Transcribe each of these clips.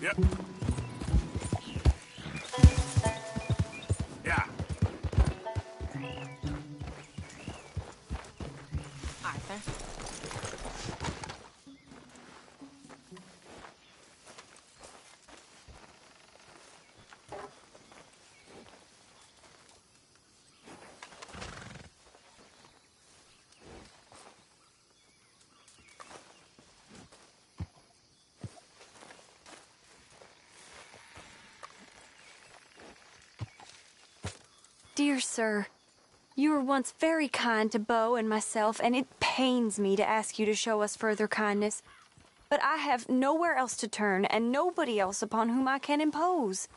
Yep. Yeah. Arthur. Dear sir, you were once very kind to Beau and myself, and it pains me to ask you to show us further kindness. But I have nowhere else to turn, and nobody else upon whom I can impose.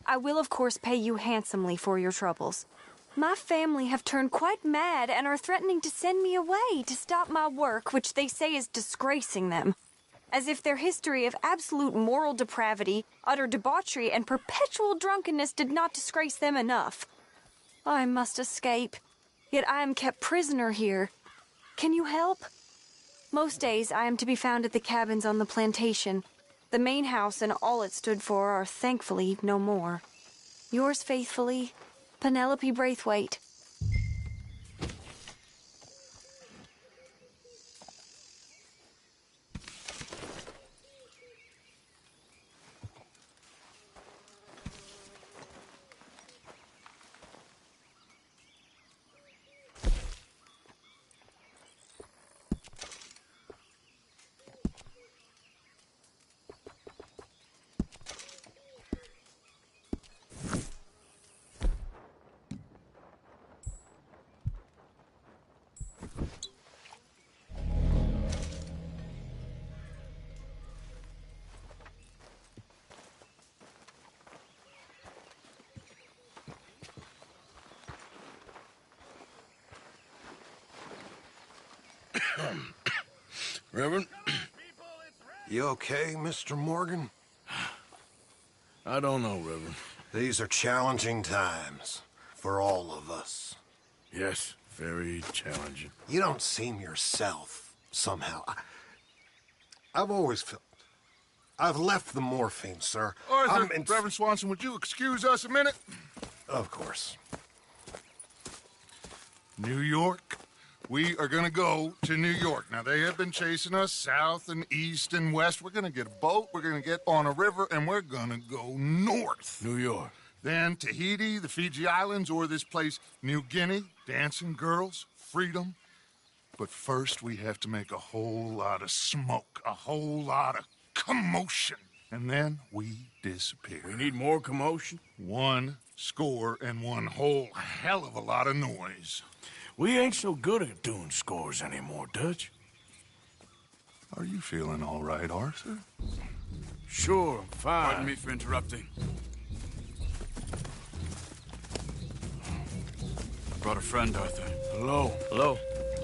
I will, of course, pay you handsomely for your troubles. My family have turned quite mad and are threatening to send me away to stop my work, which they say is disgracing them. As if their history of absolute moral depravity, utter debauchery, and perpetual drunkenness did not disgrace them enough. I must escape, yet I am kept prisoner here. Can you help? Most days I am to be found at the cabins on the plantation. The main house and all it stood for are thankfully no more. Yours faithfully, Penelope Braithwaite. Reverend? You okay, Mr. Morgan? I don't know, Reverend. These are challenging times for all of us. Yes, very challenging. You don't seem yourself, somehow. I've always felt... I've left the morphine, sir. Arthur, Reverend Swanson, would you excuse us a minute? Of course. New York. We are gonna go to New York. Now, they have been chasing us south and east and west. We're gonna get a boat, we're gonna get on a river, and we're gonna go north. New York. Then Tahiti, the Fiji Islands, or this place, New Guinea, dancing girls, freedom. But first, we have to make a whole lot of smoke, a whole lot of commotion. And then we disappear. We need more commotion? 1 score and 1 whole hell of a lot of noise. We ain't so good at doing scores anymore, Dutch. Are you feeling all right, Arthur? Sure, I'm fine. Pardon me for interrupting. I brought a friend, Arthur. Hello. Hello.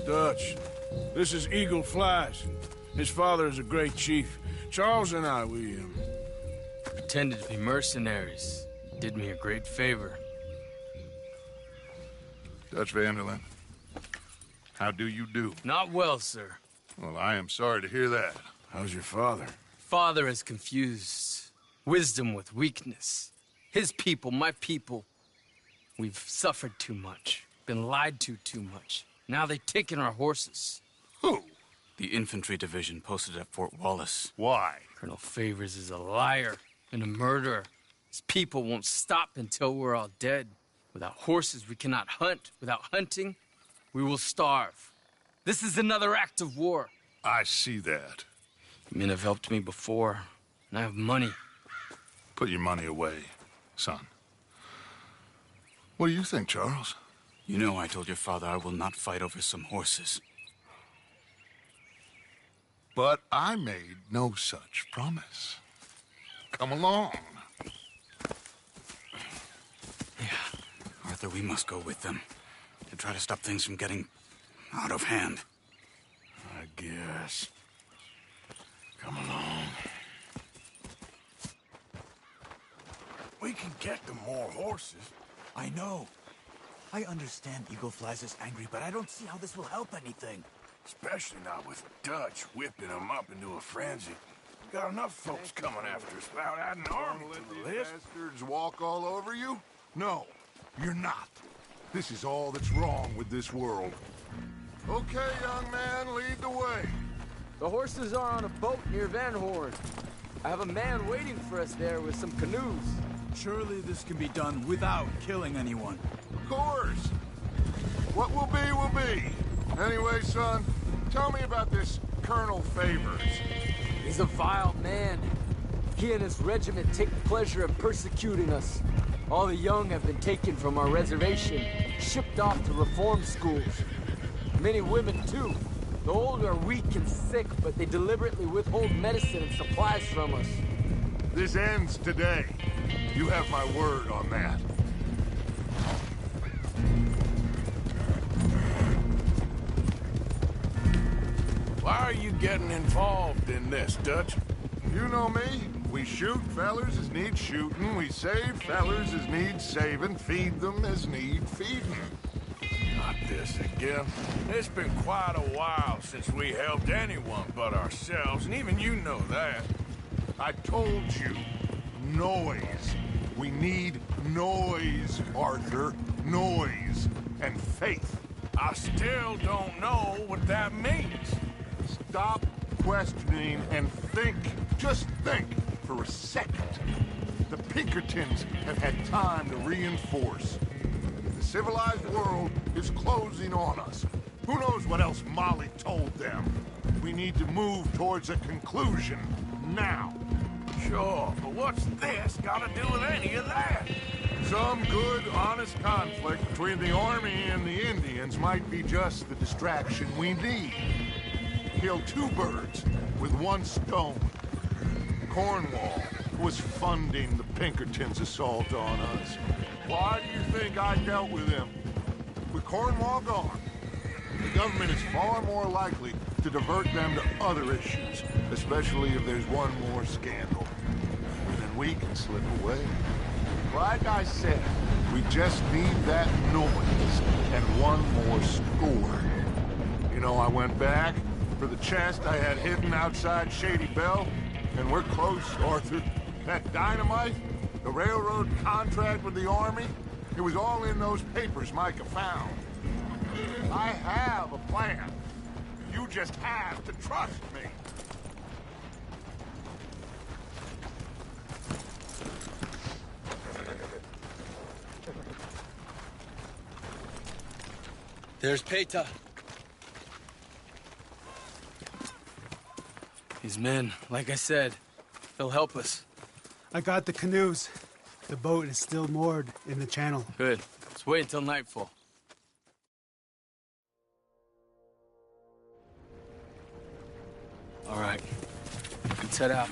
Dutch. This is Eagle Flies. His father is a great chief. Charles and I, we Pretended to be mercenaries. Did me a great favor. Dutch Vanderlyn, how do you do? Not well, sir. Well, I am sorry to hear that. How's your father? Father has confused wisdom with weakness. His people, my people. We've suffered too much. Been lied to too much. Now they've taken our horses. Who? The infantry division posted at Fort Wallace. Why? Colonel Favors is a liar and a murderer. His people won't stop until we're all dead. Without horses, we cannot hunt. Without hunting, we will starve. This is another act of war. I see that. Men have helped me before, and I have money. Put your money away, son. What do you think, Charles? You know I told your father I will not fight over some horses. But I made no such promise. Come along. Yeah, Arthur, we must go with them to try to stop things from getting out of hand. I guess. Come along. We can get them more horses. I know. I understand Eagle Flies is angry, but I don't see how this will help anything. Especially not with Dutch whipping them up into a frenzy. Got enough folks coming after us without adding army Let to the these list. bastards walk all over you? No, you're not. This is all that's wrong with this world. Okay, young man, lead the way. The horses are on a boat near Van Horn. I have a man waiting for us there with some canoes. Surely this can be done without killing anyone. Of course. What will be. Anyway, son, tell me about this Colonel Favors. He's a vile man. He and his regiment take pleasure in persecuting us. All the young have been taken from our reservation, shipped off to reform schools. Many women, too. The old are weak and sick, but they deliberately withhold medicine and supplies from us. This ends today. You have my word on that. Why are you getting involved in this, Dutch? You know me. We shoot fellers as need shooting. We save fellers as need saving. Feed them as need feeding. Not this again. It's been quite a while since we helped anyone but ourselves, and even you know that. I told you. Noise. We need noise, Arthur. Noise. And faith. I still don't know what that means. Stop questioning and think. Just think for a second. The Pinkertons have had time to reinforce. The civilized world is closing on us. Who knows what else Molly told them? We need to move towards a conclusion now. Sure, but what's this got to do with any of that? Some good, honest conflict between the army and the Indians might be just the distraction we need. Kill two birds with one stone. Cornwall was funding the Pinkertons' assault on us. Why do you think I dealt with him? With Cornwall gone, the government is far more likely to divert them to other issues, especially if there's one more scandal. And then we can slip away. Like I said, we just need that noise and one more score. You know, I went back for the chest I had hidden outside Shady Belle, and we're close, Arthur. That dynamite, the railroad contract with the army, it was all in those papers Micah found. I have a plan. You just have to trust me. There's Peta. These men, like I said, they'll help us. I got the canoes. The boat is still moored in the channel. Good. Let's wait until nightfall. All right. Let's head out.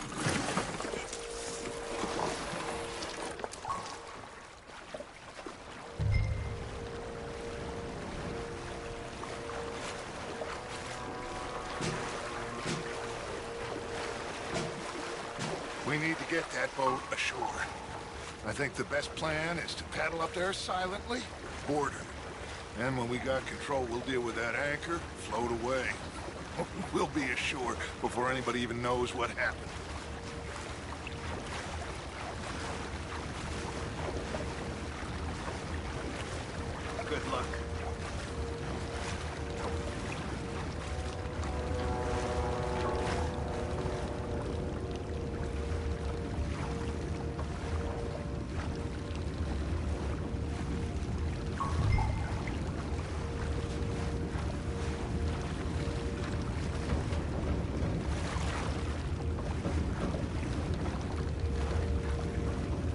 We need to get that boat ashore. I think the best plan is to paddle up there silently, board her. And when we got control, we'll deal with that anchor, float away. We'll be ashore before anybody even knows what happened. Good luck.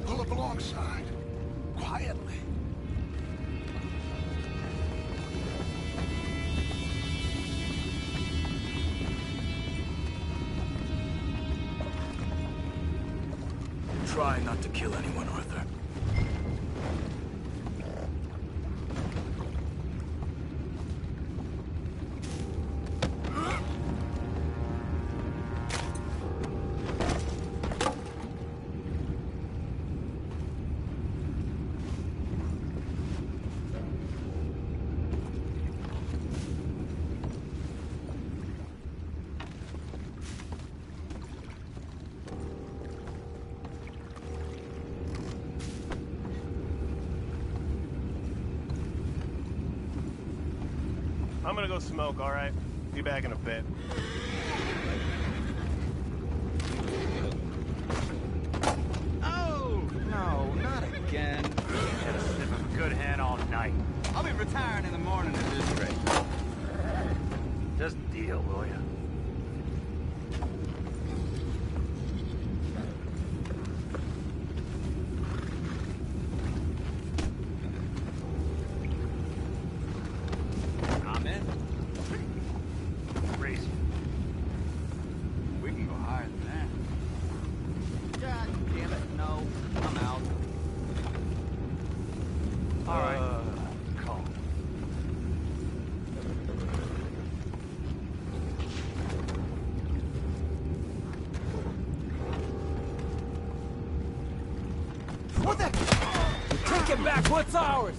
Pull up alongside. Quietly. Try not to kill anyone, Arthur. I'm gonna go smoke, all right? Be back in a bit. Oh, no, not again. Had a sniff of a good hand all night. I'll be retiring in the morning at this rate. Just deal, will ya? What the? Take it back. What's ours?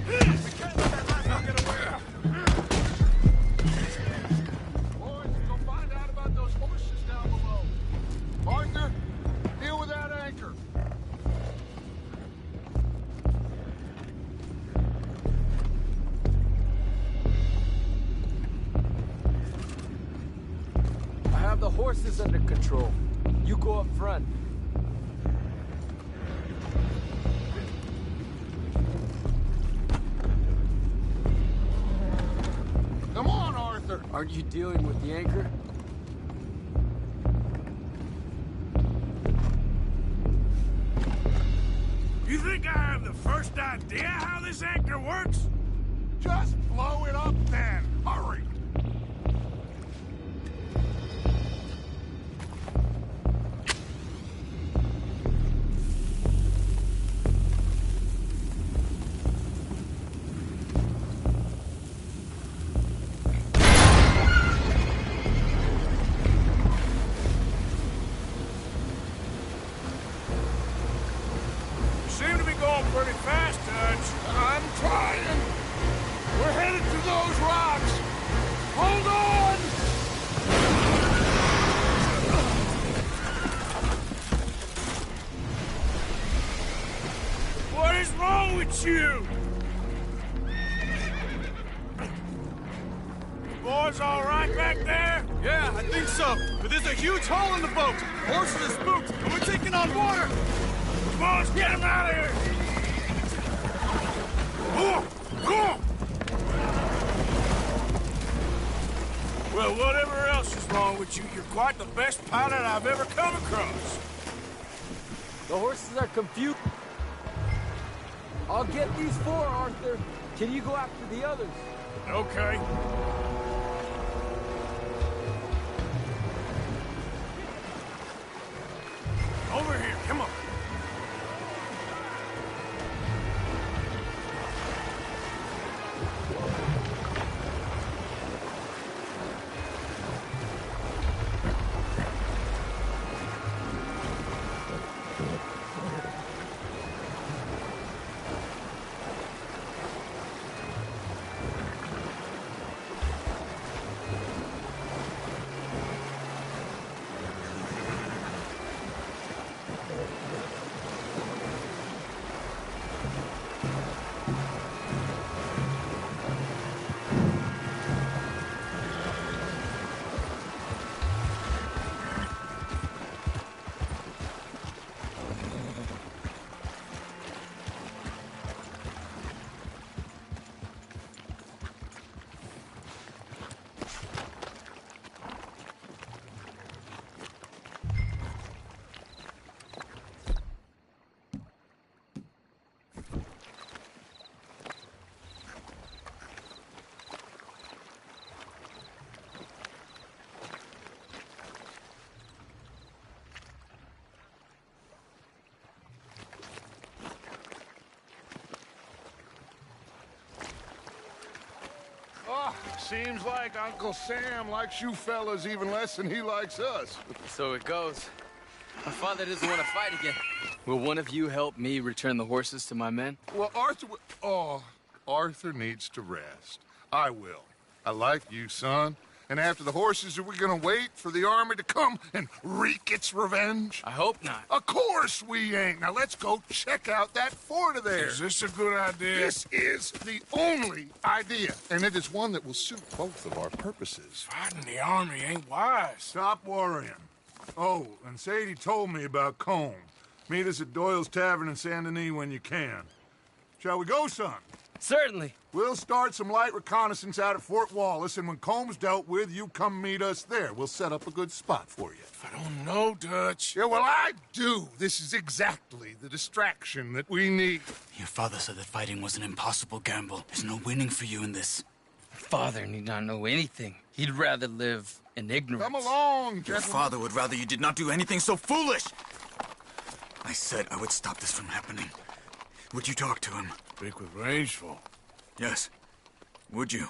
We can't let that last one get away. Boys, go find out about those horses down below. Arthur, deal with that anchor. I have the horses under control. You go up front. Come on, Arthur. Aren't you dealing with the anchor? You think I have the first idea how this anchor works? Just blow it up then. Hurry. Seem to be going pretty fast, Dutch. I'm trying. We're headed to those rocks. Hold on! What is wrong with you? Boys all right back there? Yeah, I think so. But there's a huge hole in the boat. Horses are spooked, and we're taking on water. Come on, let's get him out of here! Come on! Well, whatever else is wrong with you, you're quite the best pilot I've ever come across. The horses are confused. I'll get these four, Arthur. Can you go after the others? Okay. Over here, come on. Oh, seems like Uncle Sam likes you fellas even less than he likes us. So it goes. My father doesn't want to fight again. Will one of you help me return the horses to my men? Well, Arthur needs to rest. I will. I like you, son, And after the horses, are we gonna wait for the army to come and wreak its revenge? I hope not. Of course we ain't. Now let's go check out that fort of theirs. Is this a good idea? This is the only idea, and it is one that will suit both of our purposes. Fighting the army ain't wise. Stop worrying. Oh, and Sadie told me about Combe. Meet us at Doyle's Tavern in Saint Denis when you can. Shall we go, son? Certainly. We'll start some light reconnaissance out at Fort Wallace, and when Combs dealt with, you come meet us there. We'll set up a good spot for you. I don't know, Dutch. Yeah, well, I do. This is exactly the distraction that we need. Your father said that fighting was an impossible gamble. There's no winning for you in this. Father need not know anything. He'd rather live in ignorance. Come along, Your gentlemen. father would rather you did not do anything so foolish. I said I would stop this from happening. Would you talk to him? Speak with Rangeful. Yes. Would you?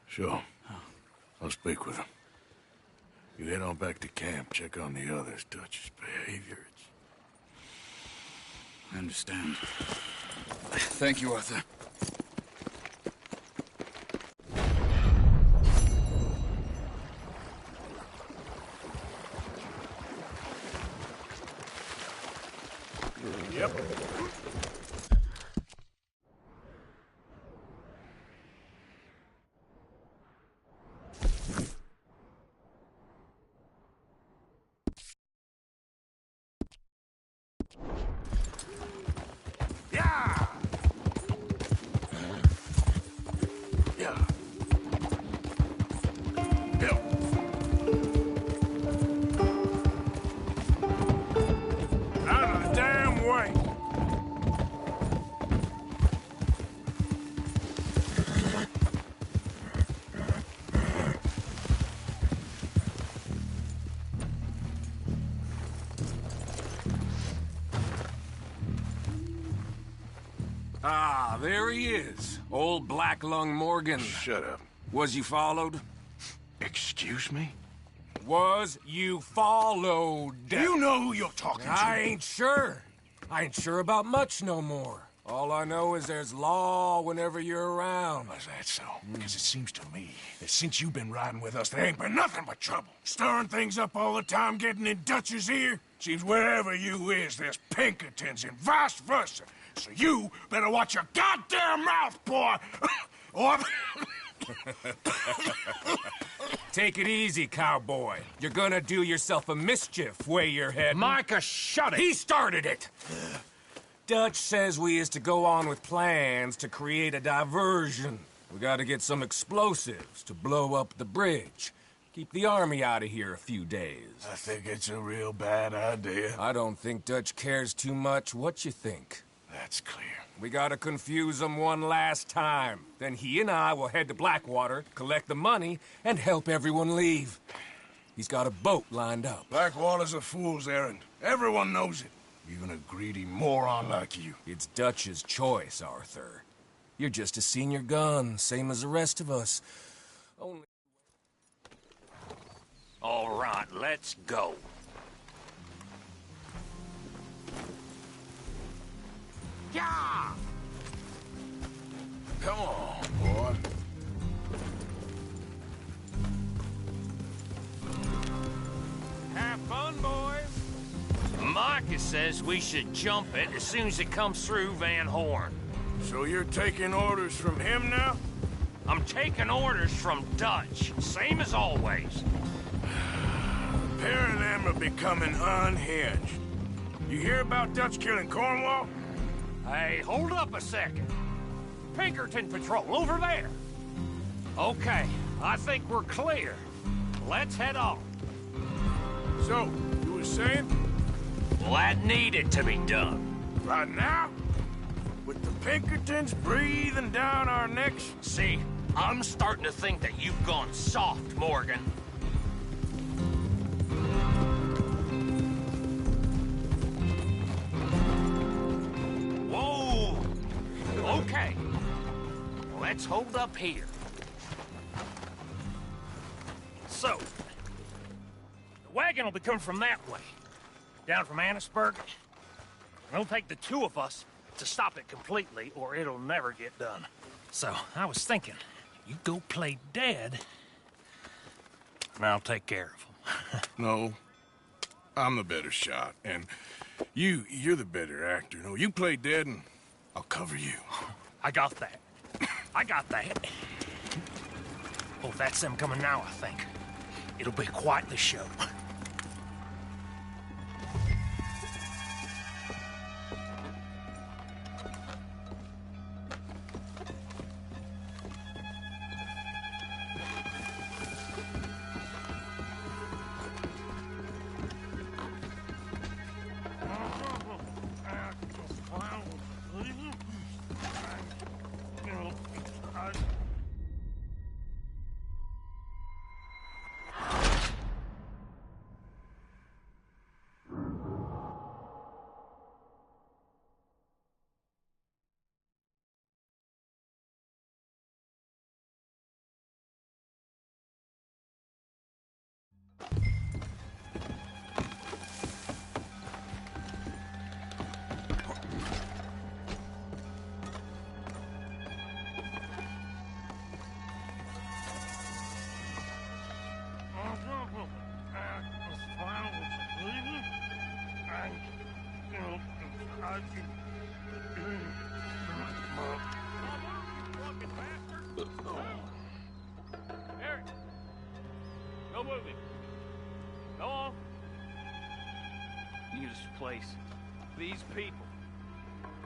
Sure. I'll speak with him. You head on back to camp, check on the others. Dutch's behavior, I understand. Thank you, Arthur. Yep. Yeah. Yeah. Yeah. Out of the damn way. Ah, there he is. Old Black Lung Morgan. Shut up. Was you followed? Excuse me? Was you followed? You know who you're talking to. I ain't sure. I ain't sure about much no more. All I know is there's law whenever you're around. Is that so? Because it seems to me that since you've been riding with us, there ain't been nothing but trouble. Stirring things up all the time, getting in Dutch's ear. Seems wherever you is, there's Pinkertons and vice versa. So you better watch your goddamn mouth, boy! Or... Take it easy, cowboy. You're gonna do yourself a mischief way you're heading. Micah, shut it! He started it! Dutch says we is to go on with plans to create a diversion. We gotta get some explosives to blow up the bridge. Keep the army out of here a few days. I think it's a real bad idea. I don't think Dutch cares too much what you think. That's clear. We gotta confuse him one last time. Then he and I will head to Blackwater, collect the money, and help everyone leave. He's got a boat lined up. Blackwater's a fool's errand. Everyone knows it. Even a greedy moron like you. It's Dutch's choice, Arthur. You're just a senior gun, same as the rest of us. Only... All right, let's go. Yeah! Come on, boy. Have fun, boys! Micah says we should jump it as soon as it comes through Van Horn. So you're taking orders from him now? I'm taking orders from Dutch, same as always. A pair of them are becoming unhinged. You hear about Dutch killing Cornwall? Hey, hold up a second. Pinkerton Patrol, over there. Okay, I think we're clear. Let's head off. So, you were saying? Well, that needed to be done. Right now? With the Pinkertons breathing down our necks? See, I'm starting to think that you've gone soft, Morgan. Whoa! Okay. Let's hold up here. So, the wagon will be coming from that way. Down from Annisburg. It'll take the two of us to stop it completely, or it'll never get done. So, I was thinking, you go play dead, and I'll take care of them. No, I'm the better shot, and you're the better actor. No, you play dead, and I'll cover you. I got that. I got that. Oh, that's them coming now, I think. It'll be quite the show. Eric! No moving. Go on. Use this place. These people.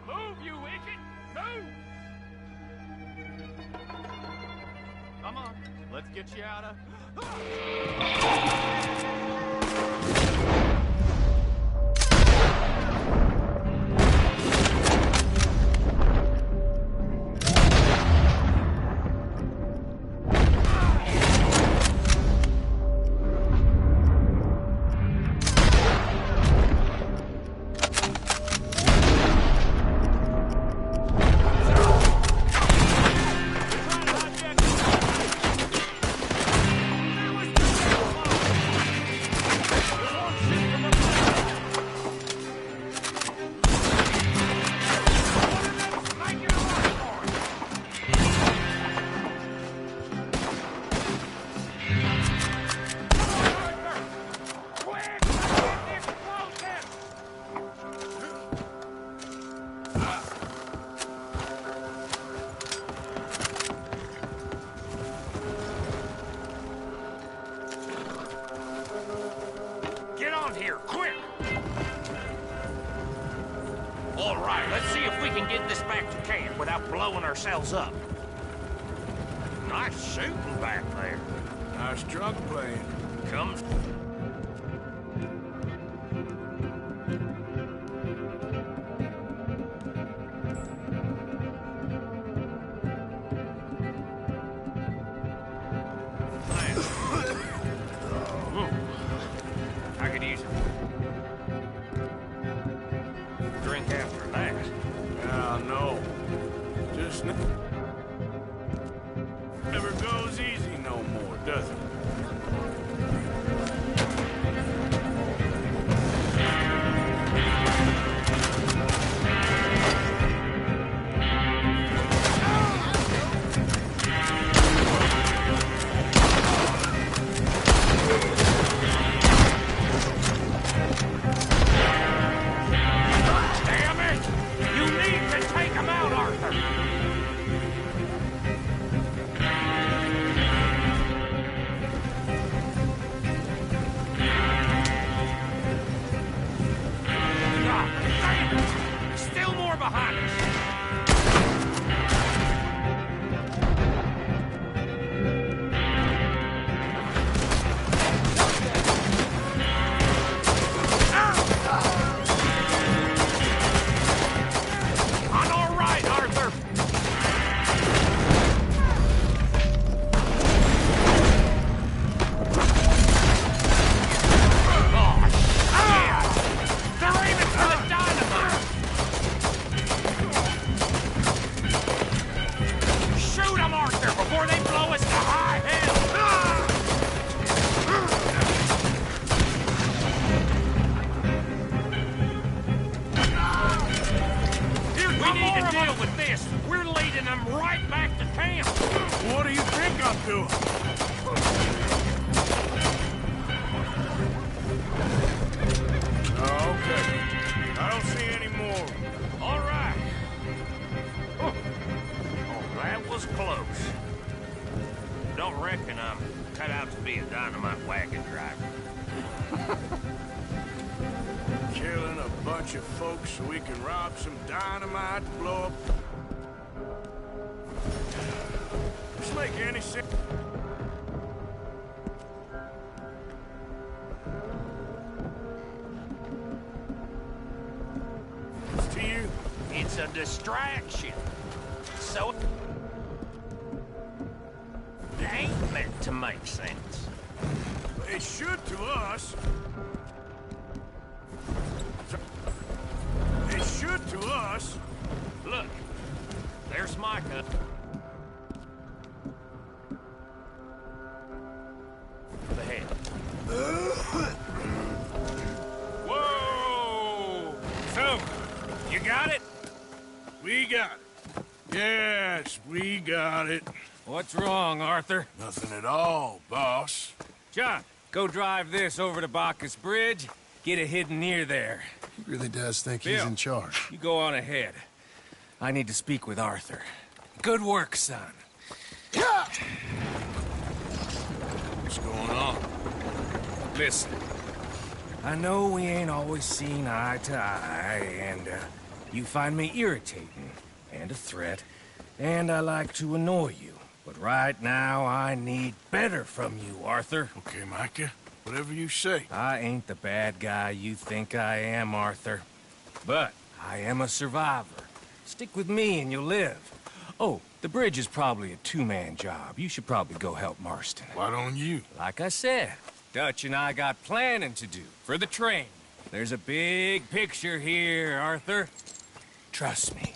Move, you idiot! Move! Come on. Let's get you out of... Get on here, quick! All right, let's see if we can get this back to camp without blowing ourselves up. Nice shooting back there. Nice drug playing. Comes... I could use it. Drink after that. No. Just never goes easy no more, does it? Damn it! You need to take him out, Arthur! leading them right back to camp. What do you think I'm doing? Okay. I don't see any more. All right. Oh, that was close. Don't reckon I'm cut out to be a dynamite wagon driver. Killing a bunch of folks so we can rob some dynamite to blow up. This make any sense? It's to you? It's a distraction. So it ain't meant to make sense. It should to us. It should to us. Look, there's Micah. Ahead. Whoa! So, you got it? We got it. Yes, we got it. What's wrong, Arthur? Nothing at all, boss. John, go drive this over to Bacchus Bridge. Get it hidden near there. He really does think Bill, he's in charge. You go on ahead. I need to speak with Arthur. Good work, son. What's going on? Listen, I know we ain't always seen eye to eye, and you find me irritating and a threat, and I like to annoy you. But right now, I need better from you, Arthur. Okay, Micah. Whatever you say. I ain't the bad guy you think I am, Arthur. But I am a survivor. Stick with me and you'll live. Oh, the bridge is probably a two-man job. You should probably go help Marston. Why don't you? Like I said, Dutch and I got planning to do for the train. There's a big picture here, Arthur. Trust me.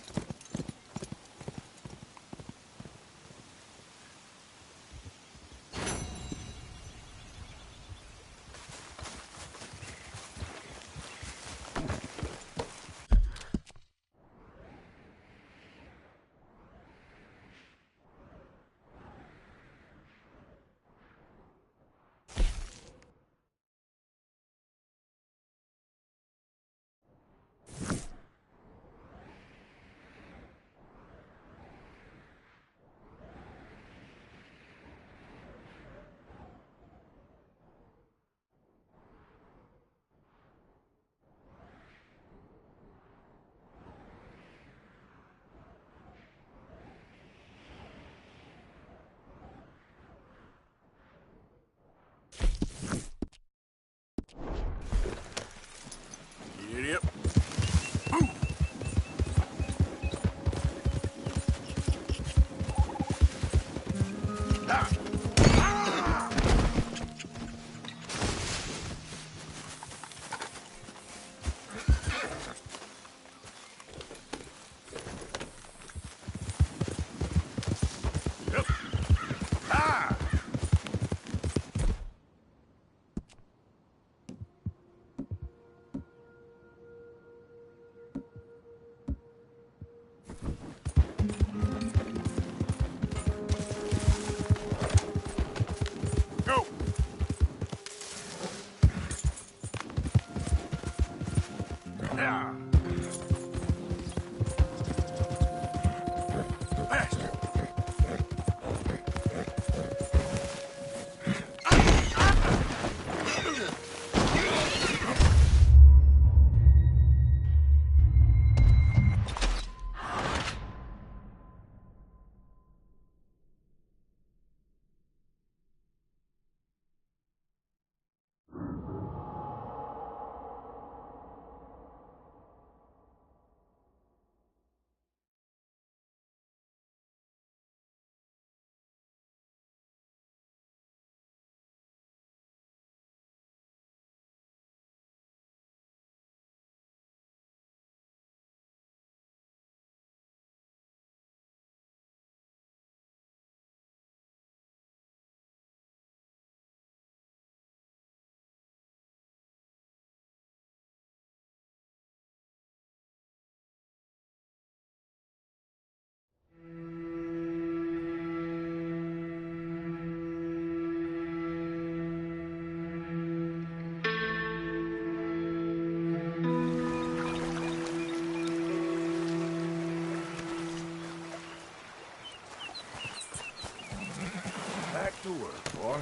to work, boy.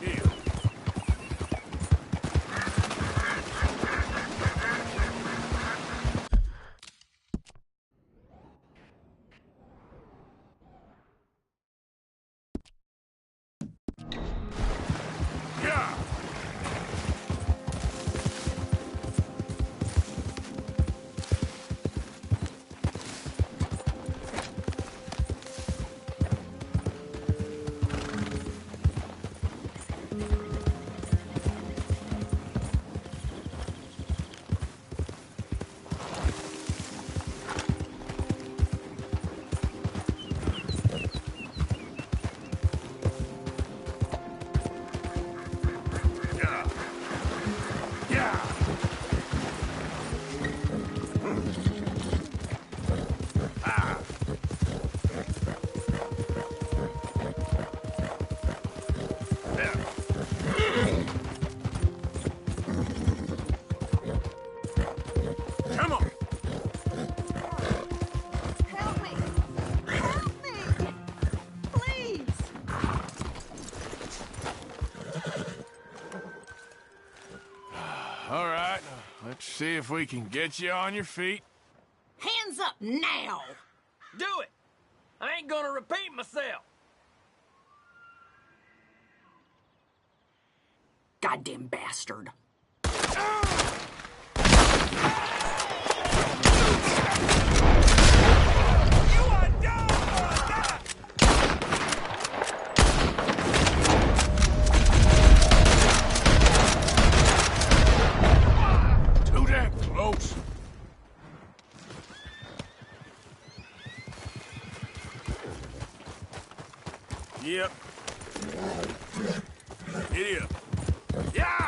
Here. Yeah! Come on! Help me! Help me! Please! All right, let's see if we can get you on your feet. Hands up now! Do it! I ain't gonna repeat myself. Goddamn bastard. Too damn close. Yep. Giddy up. Yeah!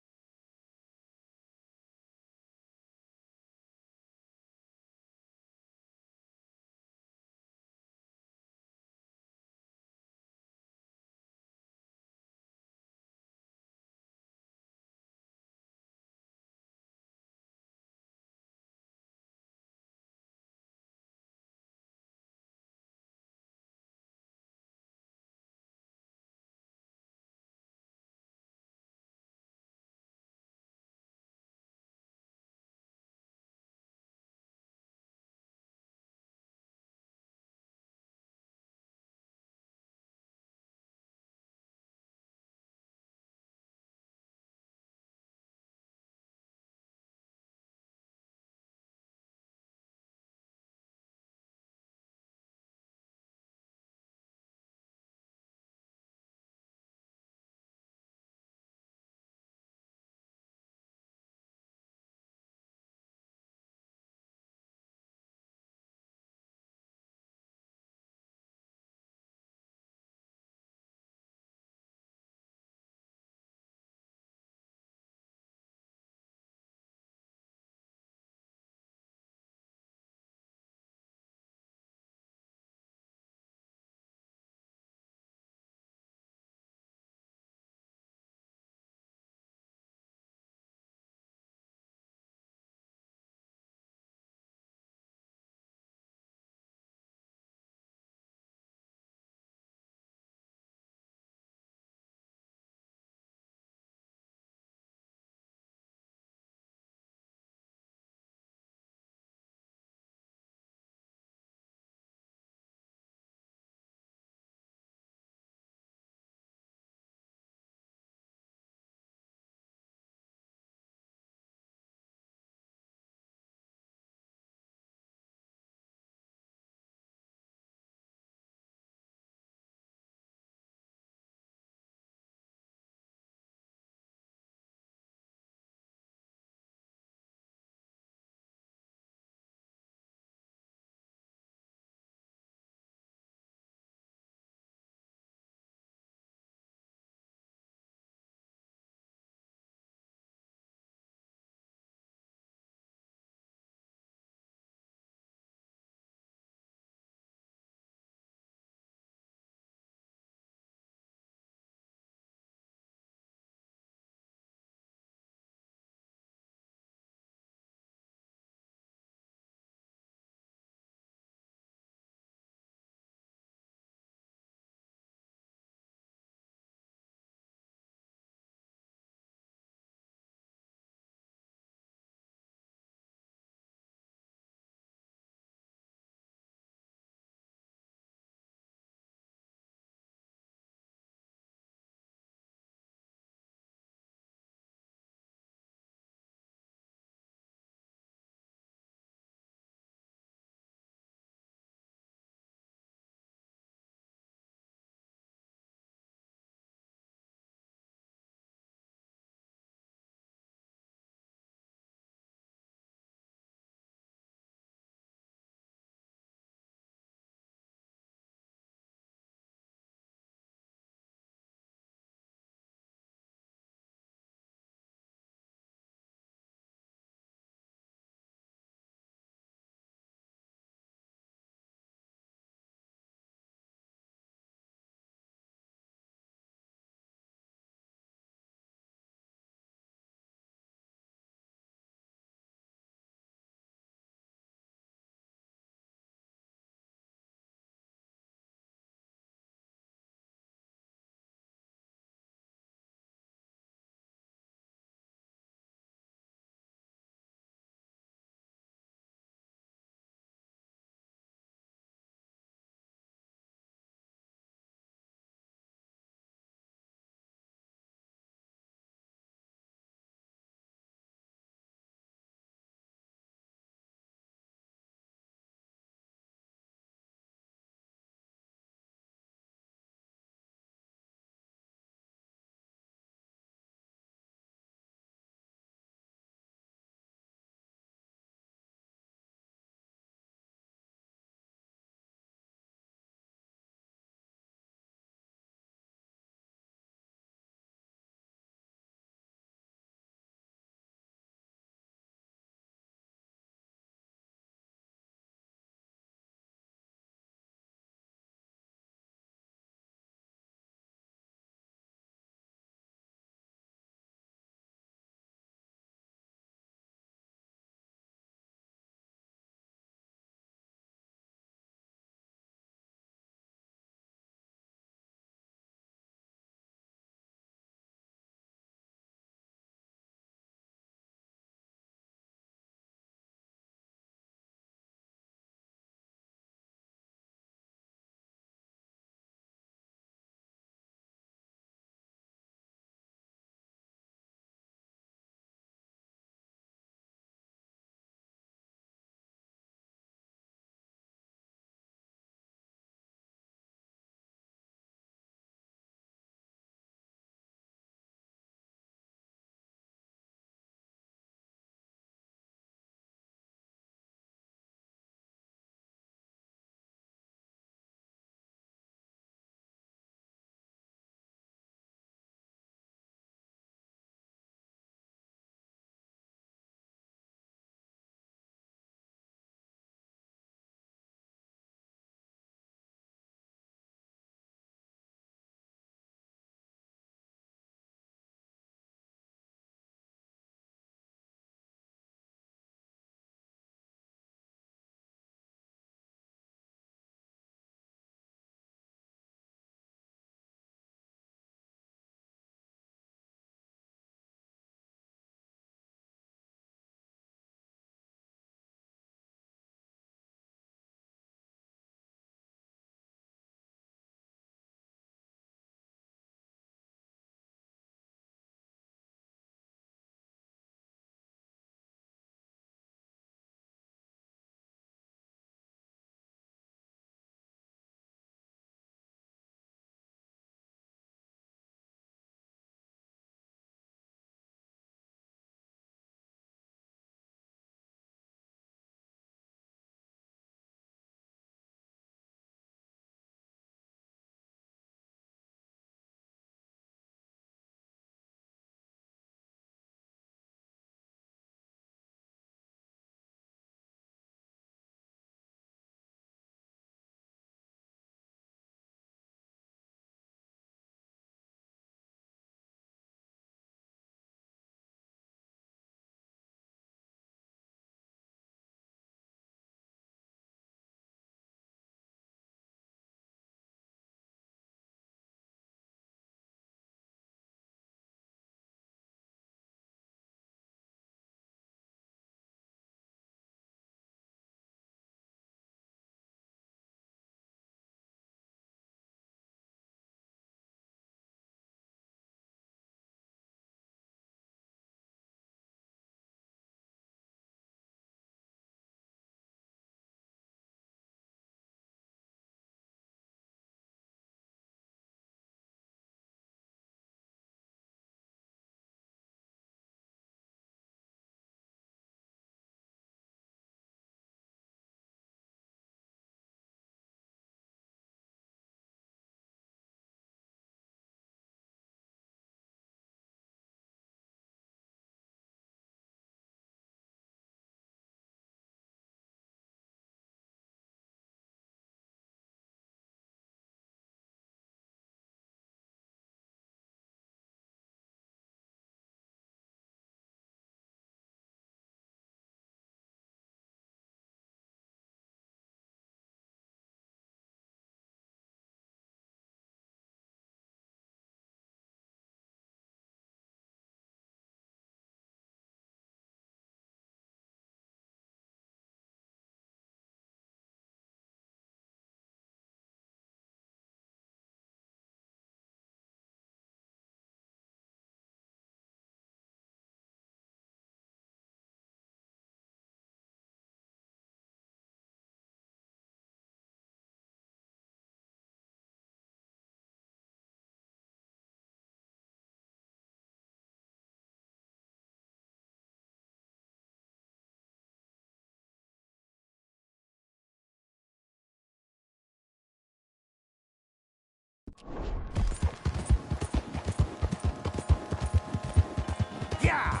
Yeah!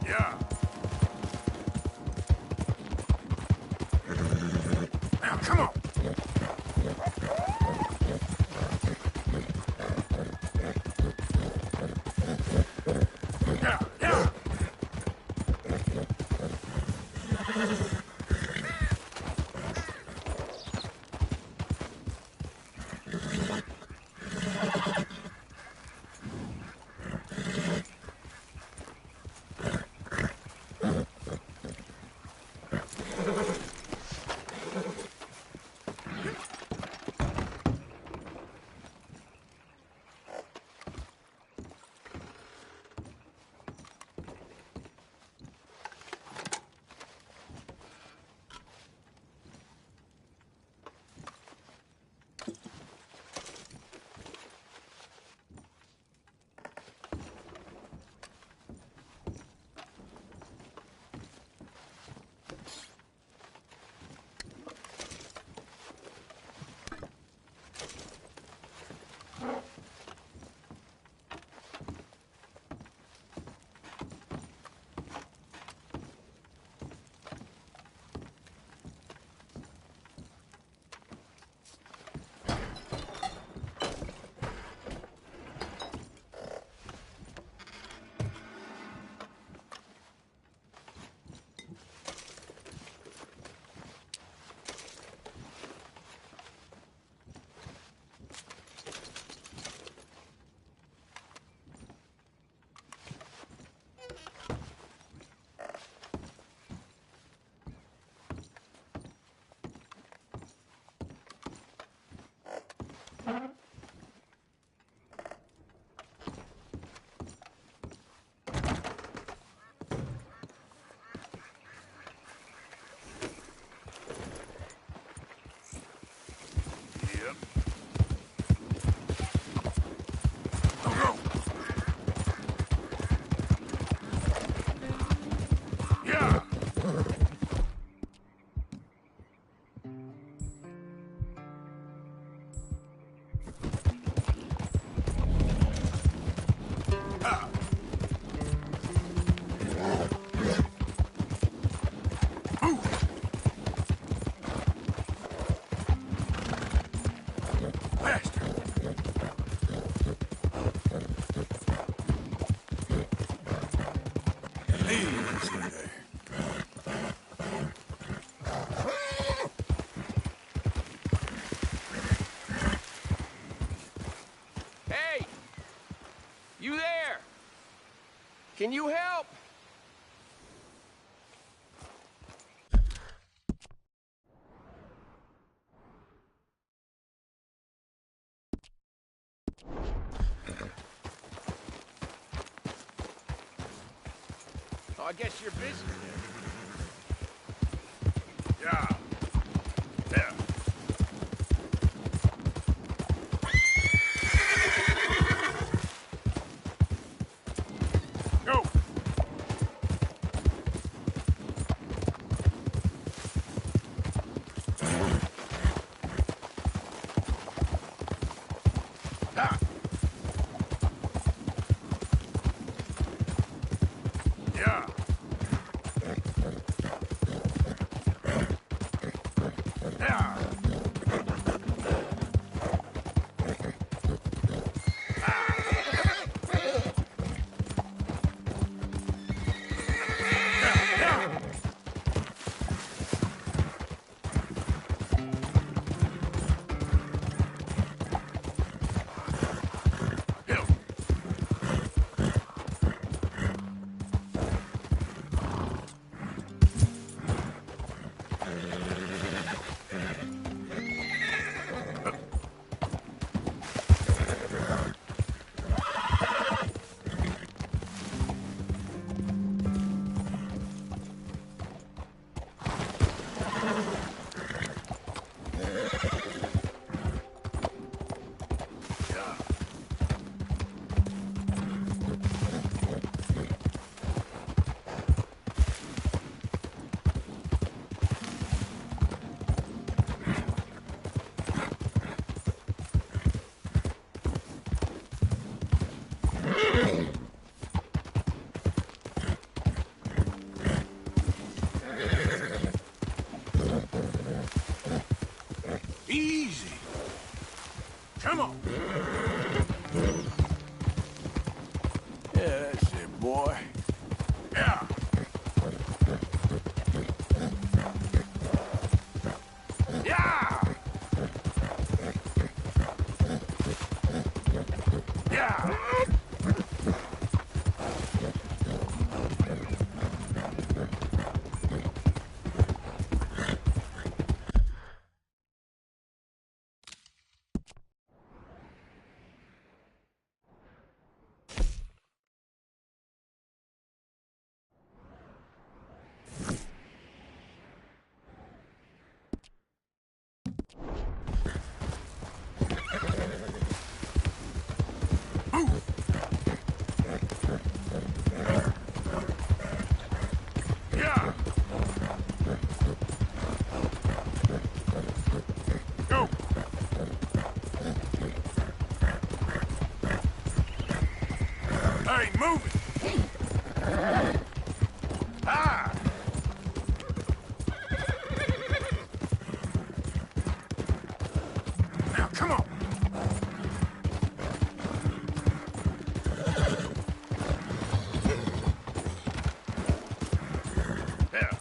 Yeah! Now, come on! Yeah, yeah! You there? Can you help? Oh, I guess you're busy. Yeah. There. Go. Ah. Yeah. Yeah. Come on. Yeah, that's it, boy. Yeah. Yeah. Yeah. Yeah. Go. Hey, move it. Ah. Now, come on. Yeah.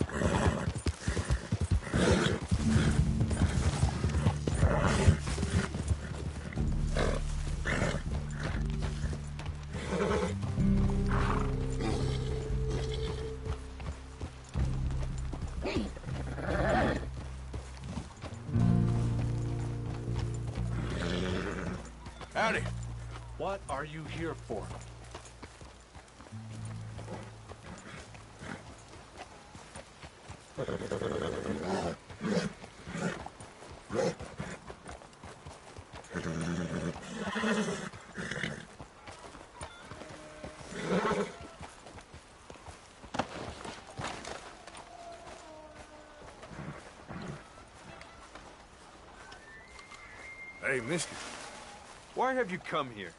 Howdy. What are you here for? Hey, mister. Why have you come here?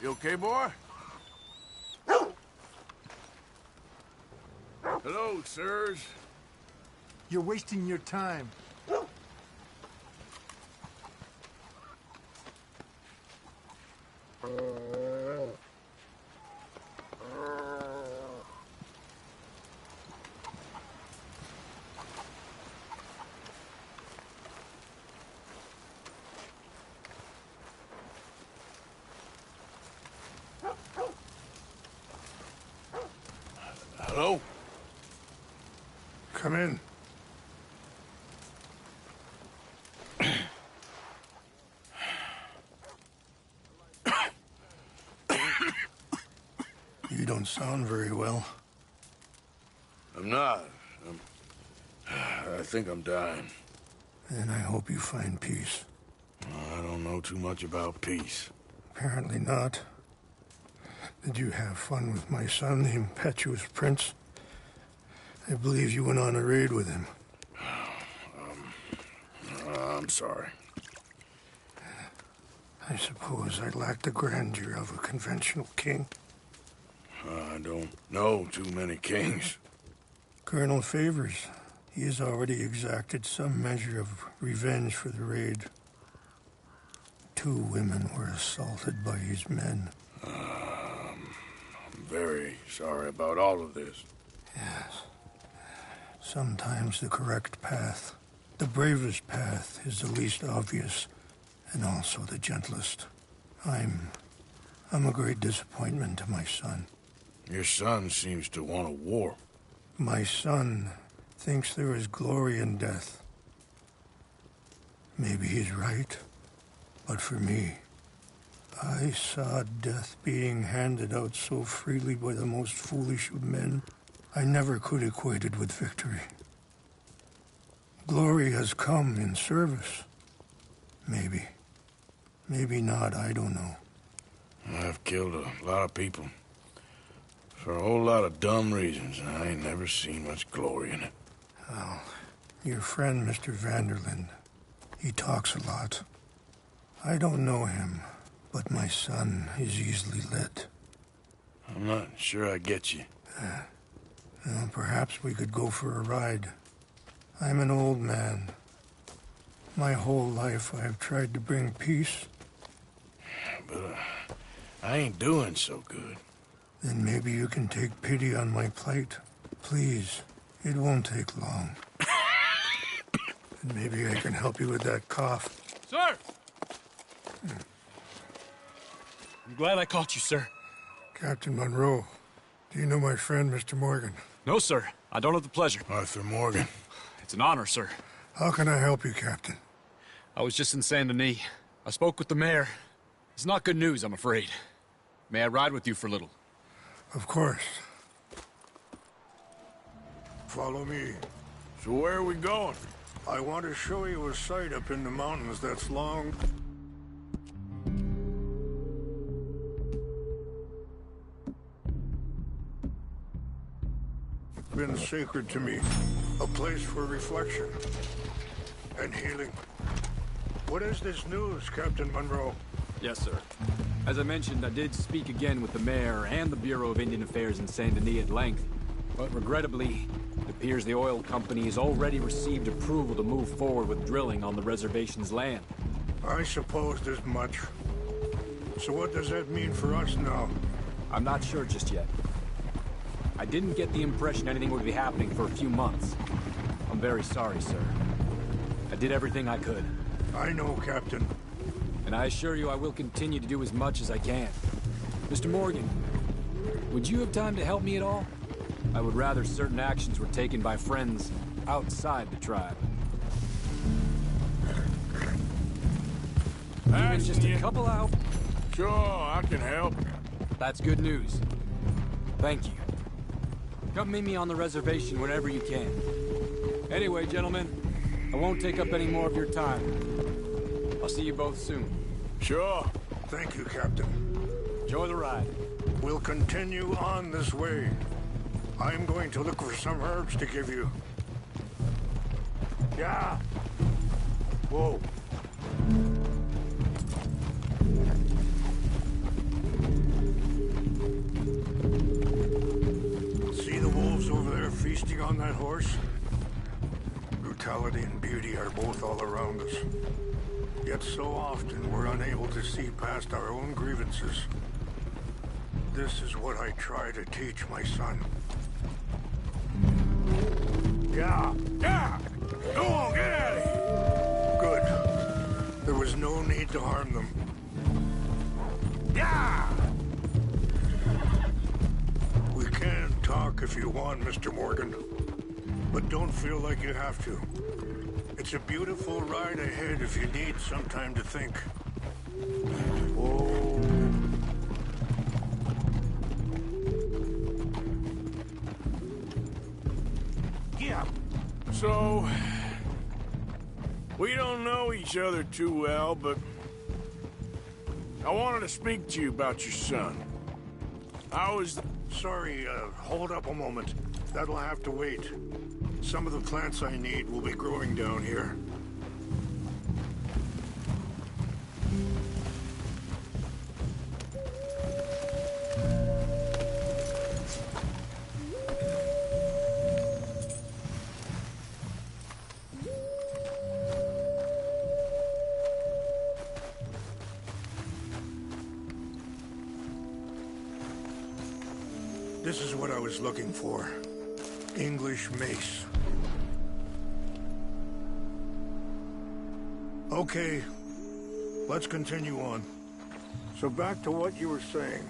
You okay, boy? Hello, sirs. You're wasting your time. Hello? Come in. You don't sound very well. I'm not. I think I'm dying. And I hope you find peace. I don't know too much about peace. Apparently not. Did you have fun with my son, the impetuous prince? I believe you went on a raid with him. I'm sorry. I suppose I lack the grandeur of a conventional king. I don't know too many kings. Colonel Favors, he has already exacted some measure of revenge for the raid. 2 women were assaulted by his men. I'm very sorry about all of this. Yes. Sometimes the correct path, the bravest path, is the least obvious, and also the gentlest. I'm a great disappointment to my son. Your son seems to want a war. My son thinks there is glory in death. Maybe he's right, but for me, I saw death being handed out so freely by the most foolish of men, I never could equate it with victory. Glory has come in service. Maybe. Maybe not, I don't know. I've killed a lot of people. For a whole lot of dumb reasons, and I ain't never seen much glory in it. Well, your friend, Mr. Vanderlyn, he talks a lot. I don't know him, but my son is easily led. I'm not sure I get you. Well, perhaps we could go for a ride. I'm an old man. My whole life I have tried to bring peace. But I ain't doing so good. Then maybe you can take pity on my plight. Please, it won't take long. And maybe I can help you with that cough. Sir! I'm glad I caught you, sir. Captain Monroe, do you know my friend, Mr. Morgan? No, sir. I don't have the pleasure. Arthur Morgan. It's an honor, sir. How can I help you, Captain? I was just in Saint Denis. I spoke with the mayor. It's not good news, I'm afraid. May I ride with you for a little? Of course. Follow me. So where are we going? I want to show you a sight up in the mountains that's long... been sacred to me. A place for reflection and healing. What is this news, Captain Monroe? Yes, sir. As I mentioned, I did speak again with the mayor and the Bureau of Indian Affairs in Saint Denis at length. But regrettably, it appears the oil company has already received approval to move forward with drilling on the reservation's land. I supposed as much. So what does that mean for us now? I'm not sure just yet. I didn't get the impression anything would be happening for a few months. I'm very sorry, sir. I did everything I could. I know, Captain. And I assure you I will continue to do as much as I can. Mr. Morgan, would you have time to help me at all? I would rather certain actions were taken by friends outside the tribe. Even just a couple out? Sure, I can help. That's good news. Thank you. Come meet me on the reservation whenever you can. Anyway, gentlemen, I won't take up any more of your time. I'll see you both soon. Sure. Thank you, Captain. Enjoy the ride. We'll continue on this way. I'm going to look for some herbs to give you. Yeah. Whoa. See the wolves over there feasting on that horse? Brutality and beauty are both all around us. Yet so often we're unable to see past our own grievances. This is what I try to teach my son. Yeah! Yeah! Go on, get out of here! Good. There was no need to harm them. Yeah! We can talk if you want, Mr. Morgan. But don't feel like you have to. It's a beautiful ride ahead if you need some time to think. Oh. Yeah. So, we don't know each other too well, but I wanted to speak to you about your son. I was... Sorry, hold up a moment. That'll have to wait. Some of the plants I need will be growing down here. This is what I was looking for. English mace. Okay, let's continue on. So back to what you were saying.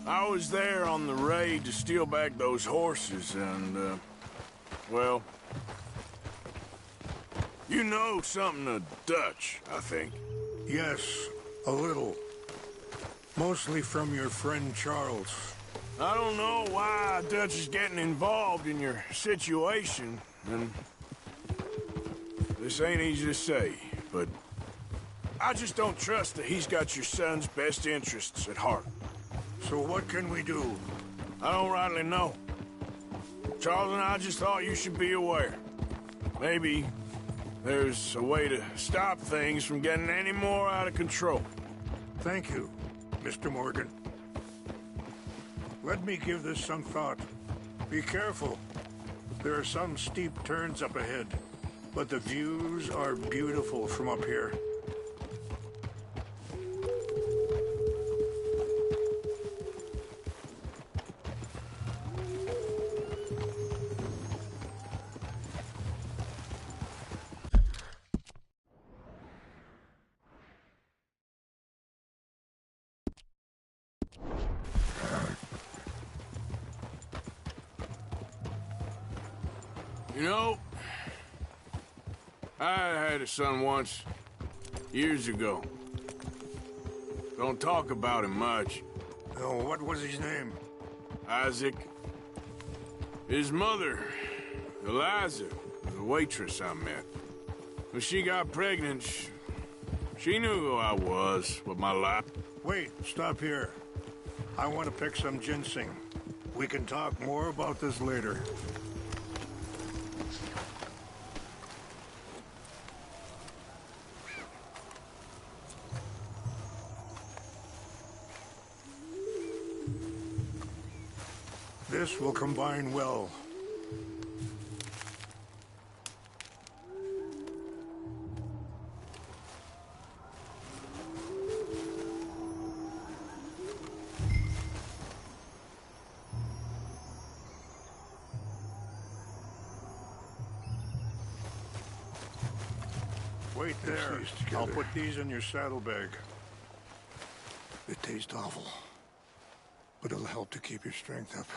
I was there on the raid to steal back those horses, and, well... You know something of Dutch, I think. Yes, a little. Mostly from your friend Charles. I don't know why Dutch is getting involved in your situation, and this ain't easy to say, but I just don't trust that he's got your son's best interests at heart. So what can we do? I don't rightly know. Charles and I just thought you should be aware. Maybe there's a way to stop things from getting any more out of control. Thank you, Mr. Morgan. Let me give this some thought. Be careful. There are some steep turns up ahead. but the views are beautiful from up here. You know, I had a son once, years ago. Don't talk about him much. Oh, what was his name? Isaac. His mother, Eliza, was a waitress I met. When she got pregnant, she knew who I was with my life. Wait, stop here. I want to pick some ginseng. We can talk more about this later. This will combine well. Wait there. I'll put these in your saddlebag. It tastes awful, but it'll help to keep your strength up.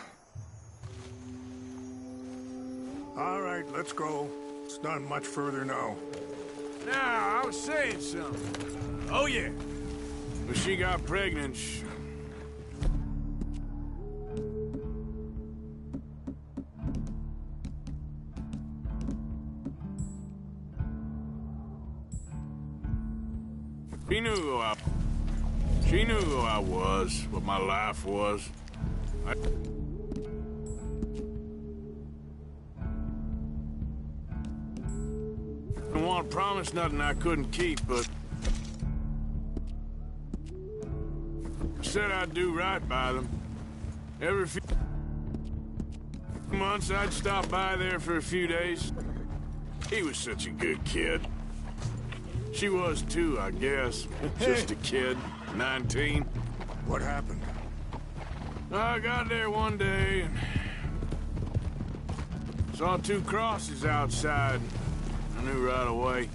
All right, let's go. It's not much further now. Now, I was saying something. Oh, yeah. When she got pregnant, She knew who I was, what my life was. I didn't want to promise nothing I couldn't keep, but I said I'd do right by them. Every few months, I'd stop by there for a few days. He was such a good kid. She was too, I guess. Just a kid, 19. What happened? I got there one day and saw two crosses outside. I knew right away.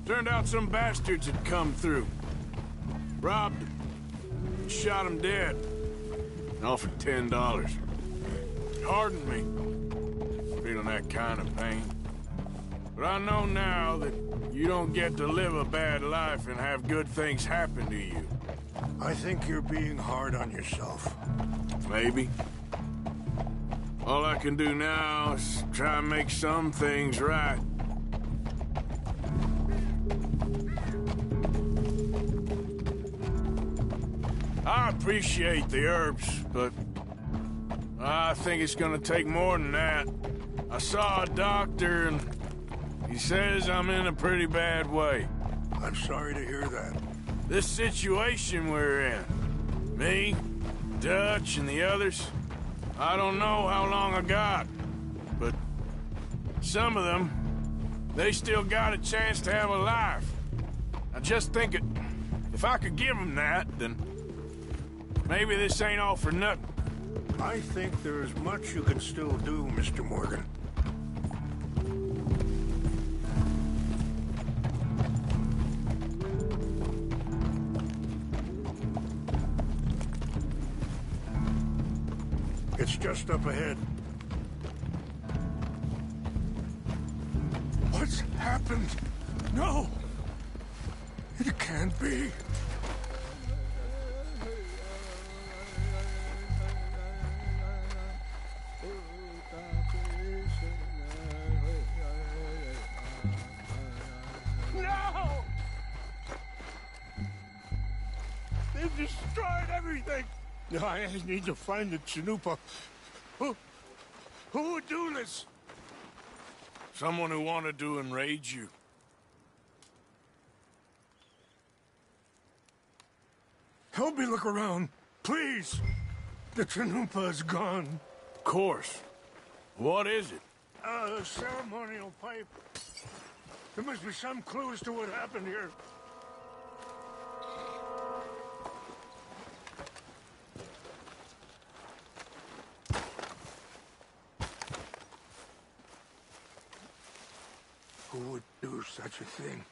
Turned out some bastards had come through. Robbed them. Shot them dead. Offered $10. It hardened me. Feeling that kind of pain. But I know now that you don't get to live a bad life and have good things happen to you. I think you're being hard on yourself. Maybe. All I can do now is try and make some things right. I appreciate the herbs, but I think it's gonna take more than that. I saw a doctor and he says I'm in a pretty bad way. I'm sorry to hear that. This situation we're in, me, Dutch, and the others, I don't know how long I got, but some of them, they still got a chance to have a life. I just think if I could give them that, then maybe this ain't all for nothing. I think there is much you can still do, Mr. Morgan. It's just up ahead. What's happened? No! It can't be. No! They've destroyed everything! I need to find the Chanupa. Who would do this? Someone who wanted to enrage you. Help me look around, please. The Chanupa is gone. Of course. What is it? A ceremonial pipe. There must be some clues to what happened here. Who would do such a thing?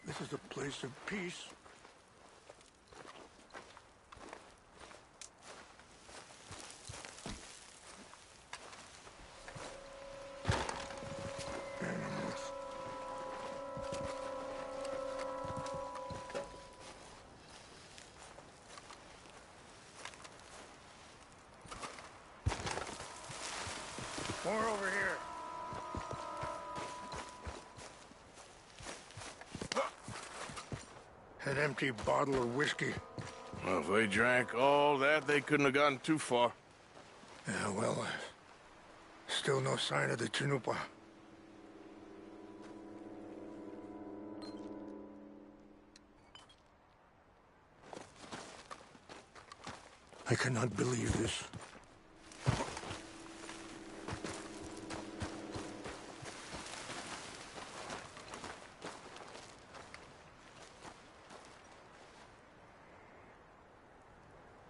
This is a place of peace. Animals. More over here. An empty bottle of whiskey. Well, if they drank all that, they couldn't have gotten too far. Yeah, well, still no sign of the Chanupa. I cannot believe this.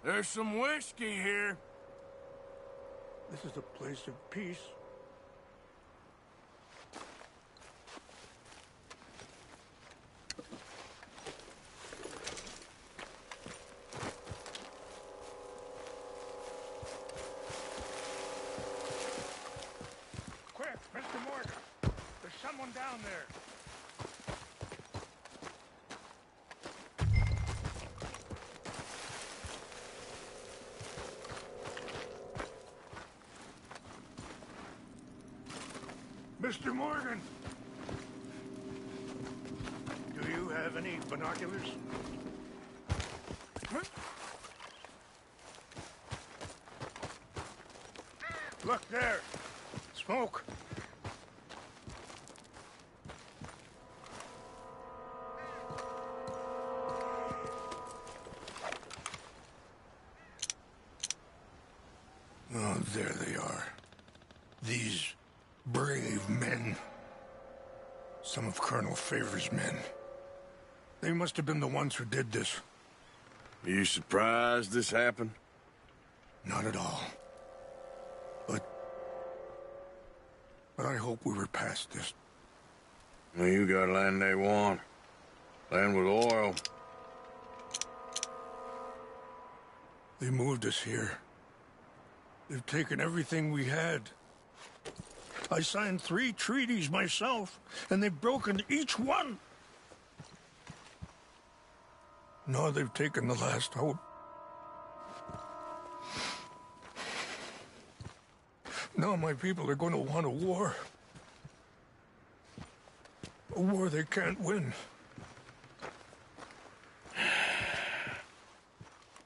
There's some whiskey here. This is a place of peace. Quick, Mr. Morgan. There's someone down there. Mr. Morgan! Do you have any binoculars? Huh? Look there! Smoke! Oh, there they are. These brave men. Some of Colonel Favor's men. They must have been the ones who did this. Are you surprised this happened? Not at all. But I hope we were past this. Well, you got land they want. Land with oil. They moved us here. They've taken everything we had. I signed 3 treaties myself, and they've broken each one. Now they've taken the last hope. Now my people are going to want a war. A war they can't win.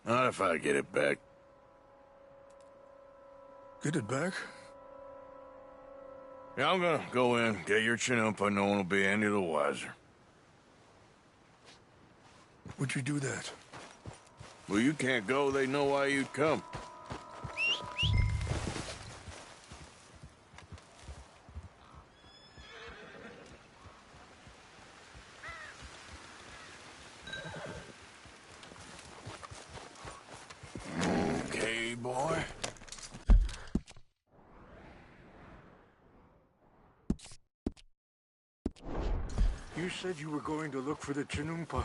Not if I get it back. Get it back? Yeah, I'm gonna go in, get your Chanupa, no one will be any the wiser. Would you do that? Well, you can't go, they know why you'd come. Okay, boy. You said you were going to look for the Chanupa.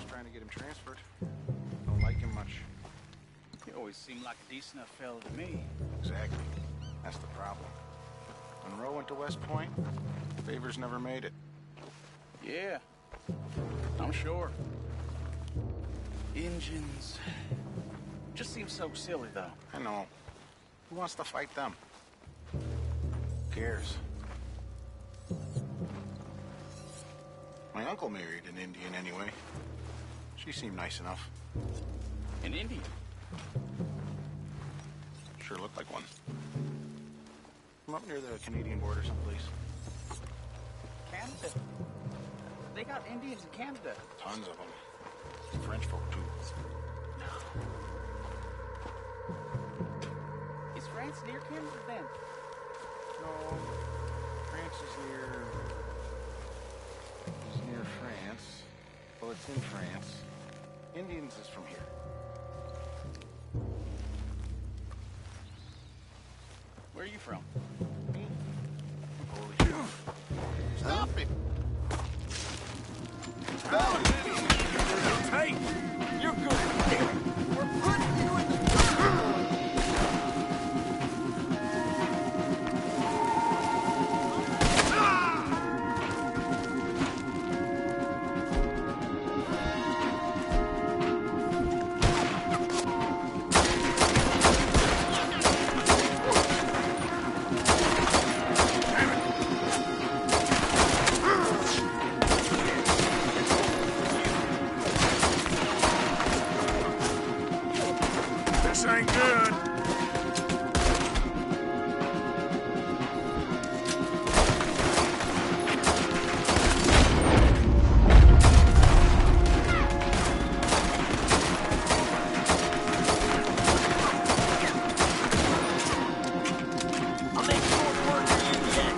Trying to get him seemed like a decent enough fella to me. Exactly. That's the problem. Monroe went to West Point. Favors never made it. Yeah, I'm sure. Engines. Just seems so silly, though. I know. Who wants to fight them? Who cares? My uncle married an Indian anyway. She seemed nice enough. An Indian? Sure looked like one. From up near the Canadian border someplace. Canada? They got Indians in Canada. Tons of them. French folk, too. Is France near Canada, then? No. France is near France. Well, it's in France. Indians is from here. Where are you from? Me? Holy shit. Stop it! Hey! You're good! We're putting you in the... This ain't good. I'll make short work of you yet.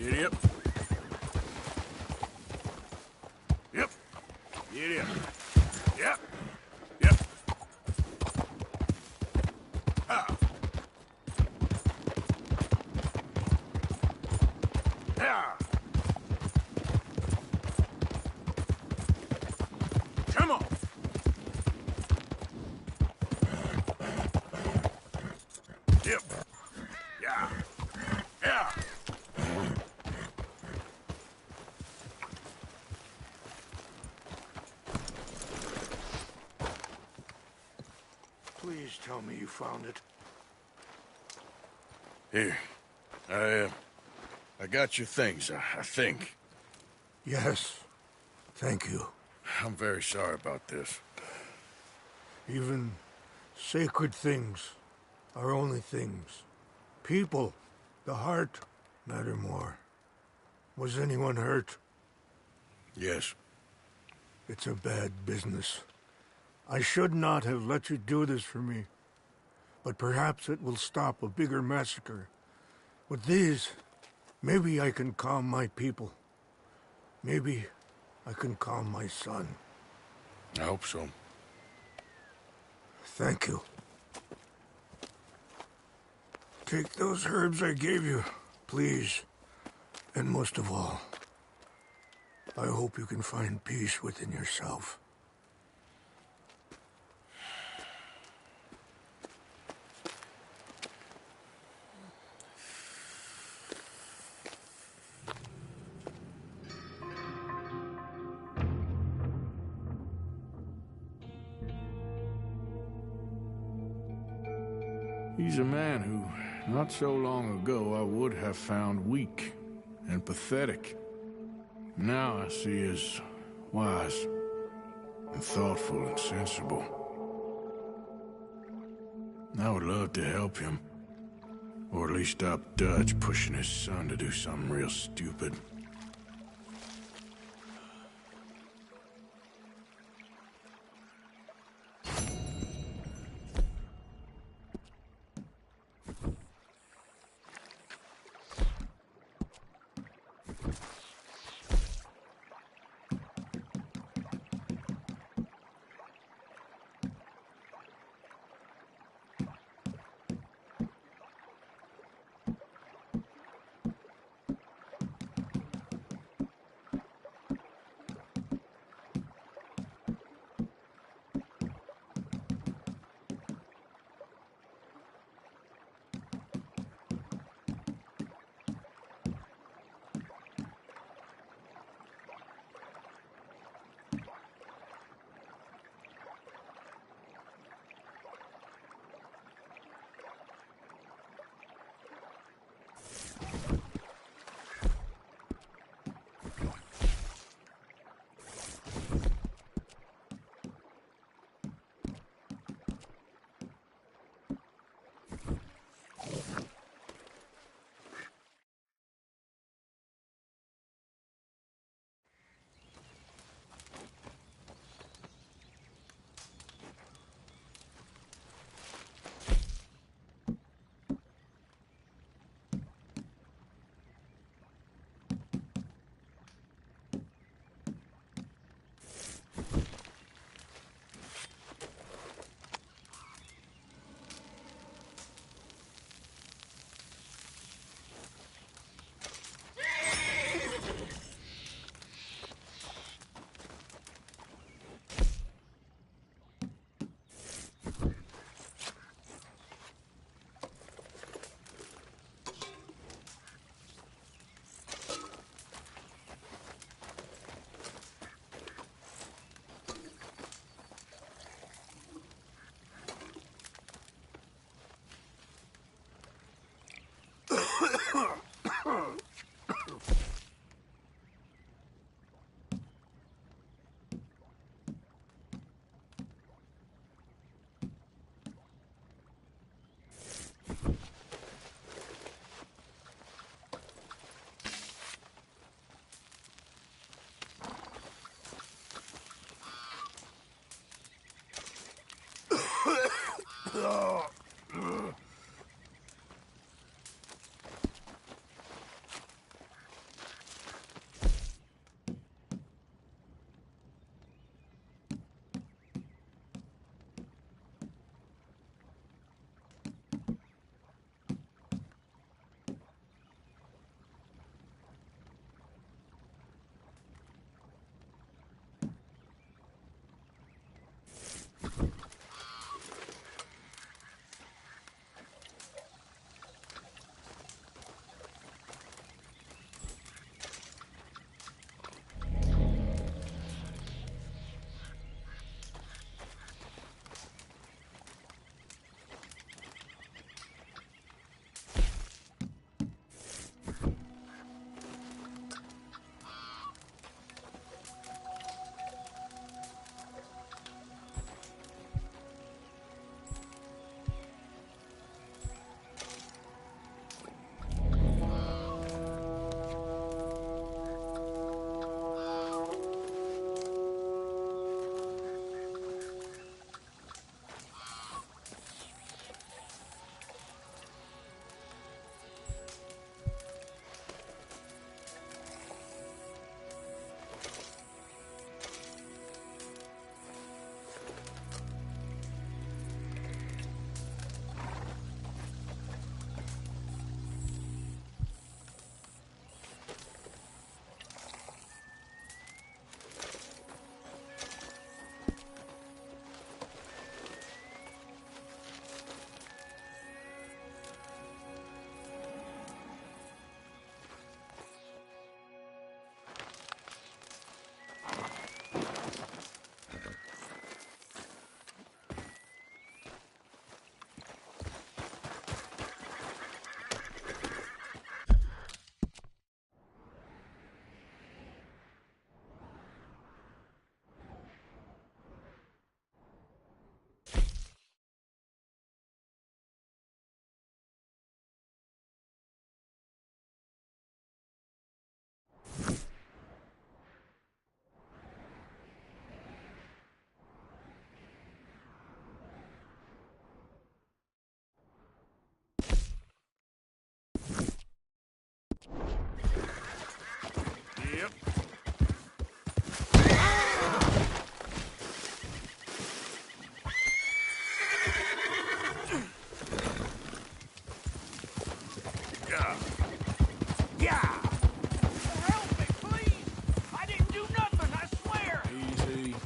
Giddy up. Yep. Giddy up. Yep. Yep. Ah. Ah. Come on. Yep. Yeah. Yeah. Please tell me you found it. Here. I got your things, I think. Yes. Thank you. I'm very sorry about this. Even sacred things are only things. People, the heart, matter more. Was anyone hurt? Yes. It's a bad business. I should not have let you do this for me. But perhaps it will stop a bigger massacre. With these, maybe I can calm my people. Maybe I can calm my son. I hope so. Thank you. Take those herbs I gave you, please. And most of all, I hope you can find peace within yourself. He's a man who, not so long ago, I would have found weak and pathetic. Now I see as wise and thoughtful and sensible. I would love to help him, or at least stop Dutch pushing his son to do something real stupid.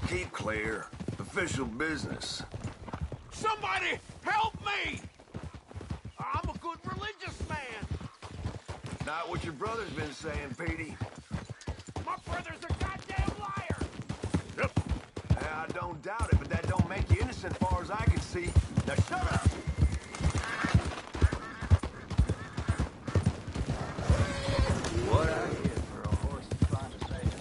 Keep clear. Official business. Somebody help me! I'm a good religious man. Not what your brother's been saying, Petey. My brother's a goddamn liar! Yep. I don't doubt it, but that don't make you innocent as far as I can see. Now shut up! What I get for a horse trying to save it.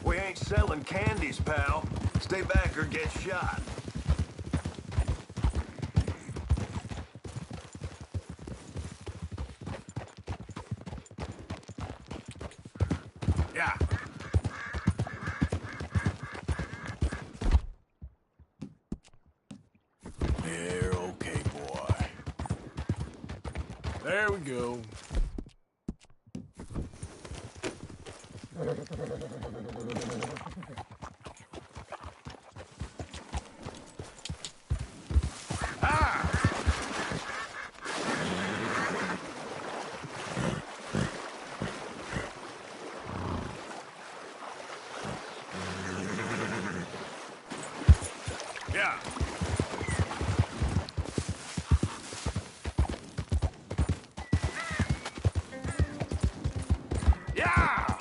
We ain't selling candies, pal. Stay back or get shot. Yeah. There, okay, boy. There we go. Yeah. Yeah.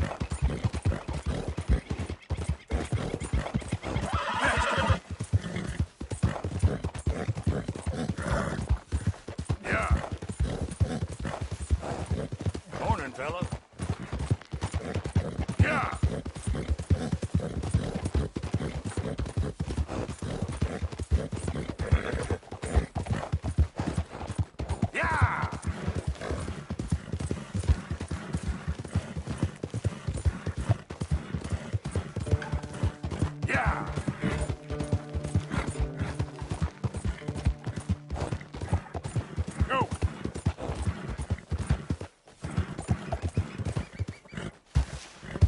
Yeah. Morning, fella. Yeah. Yeah. Yeah. Go.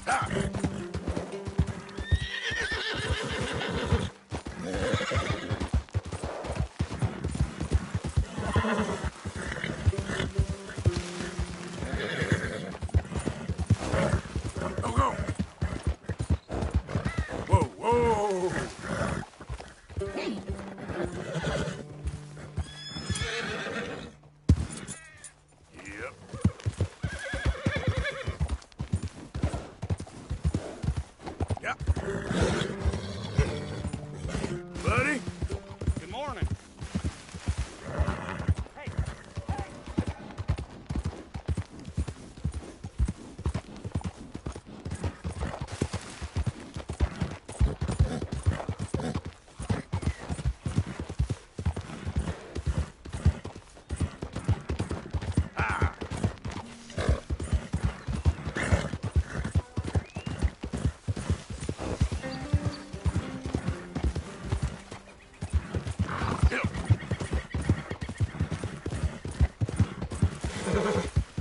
Ah. Go, go. Whoa, whoa. Yep. Yep. Buddy? Good morning.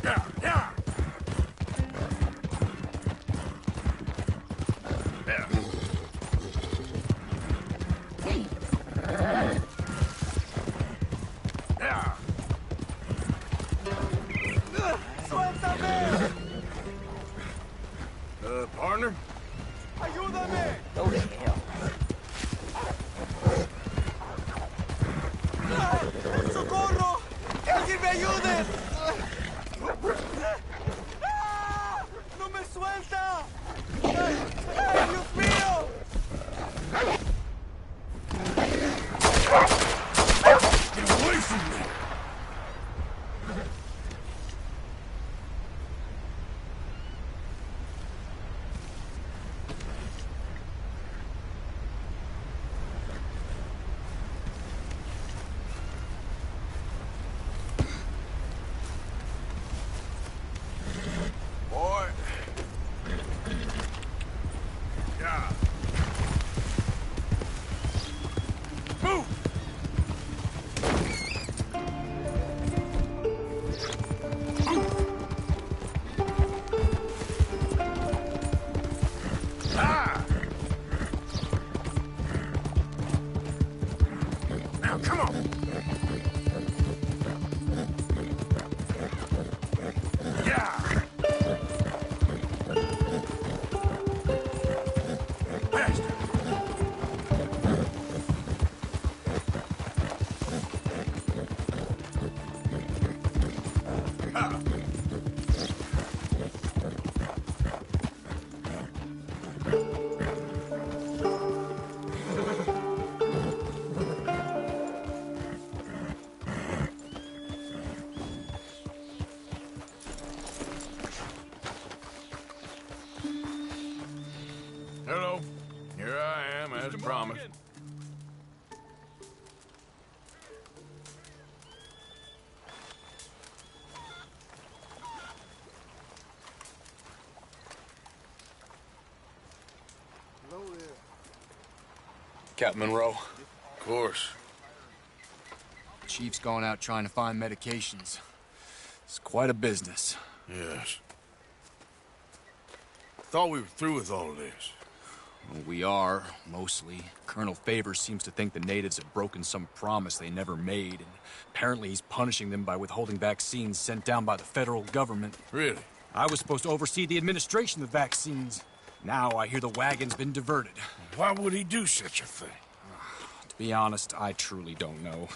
Yeah, yeah. Yeah. Yeah. ¡Suéltame! Partner? ¡Ayúdame! Go to hell. ¡Socorro! ¡Que alguien me ayude! ¡Ah! ¡No me suelta! ¡Ay, ay, Dios mío! Get away from me! Captain Monroe. Of course. The Chief's gone out trying to find medications. It's quite a business. Yes. Thought we were through with all of this. Well, we are, mostly. Colonel Favors seems to think the natives have broken some promise they never made, and apparently he's punishing them by withholding vaccines sent down by the federal government. Really? I was supposed to oversee the administration of the vaccines. Now I hear the wagon's been diverted. Why would he do such a thing? To be honest, I truly don't know.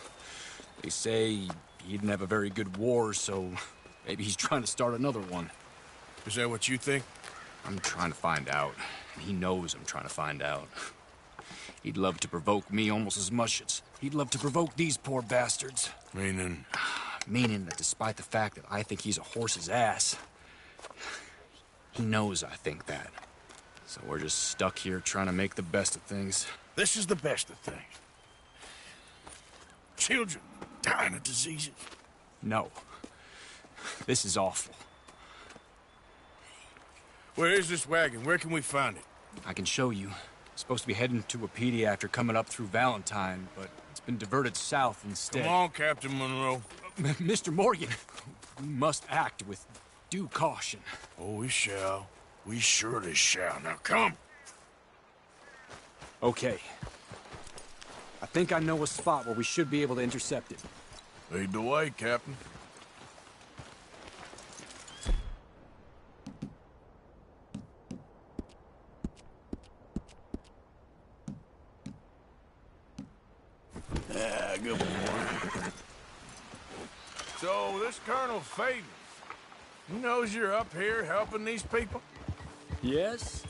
They say he didn't have a very good war, so maybe he's trying to start another one. Is that what you think? I'm trying to find out. He knows I'm trying to find out. He'd love to provoke me almost as much as he'd love to provoke these poor bastards. Meaning? Meaning that despite the fact that I think he's a horse's ass, he knows I think that. So we're just stuck here trying to make the best of things. This is the best of things. Children dying of diseases. No. This is awful. Where is this wagon? Where can we find it? I can show you. It's supposed to be heading to Wapiti after coming up through Valentine, but it's been diverted south instead. Come on, Captain Monroe. Mr. Morgan, we must act with due caution. Oh, we shall. We surely shall. Now, come. Okay. I think I know a spot where we should be able to intercept it. Lead the way, Captain. Good morning. So, this Colonel Favors, he knows you're up here helping these people? Yes.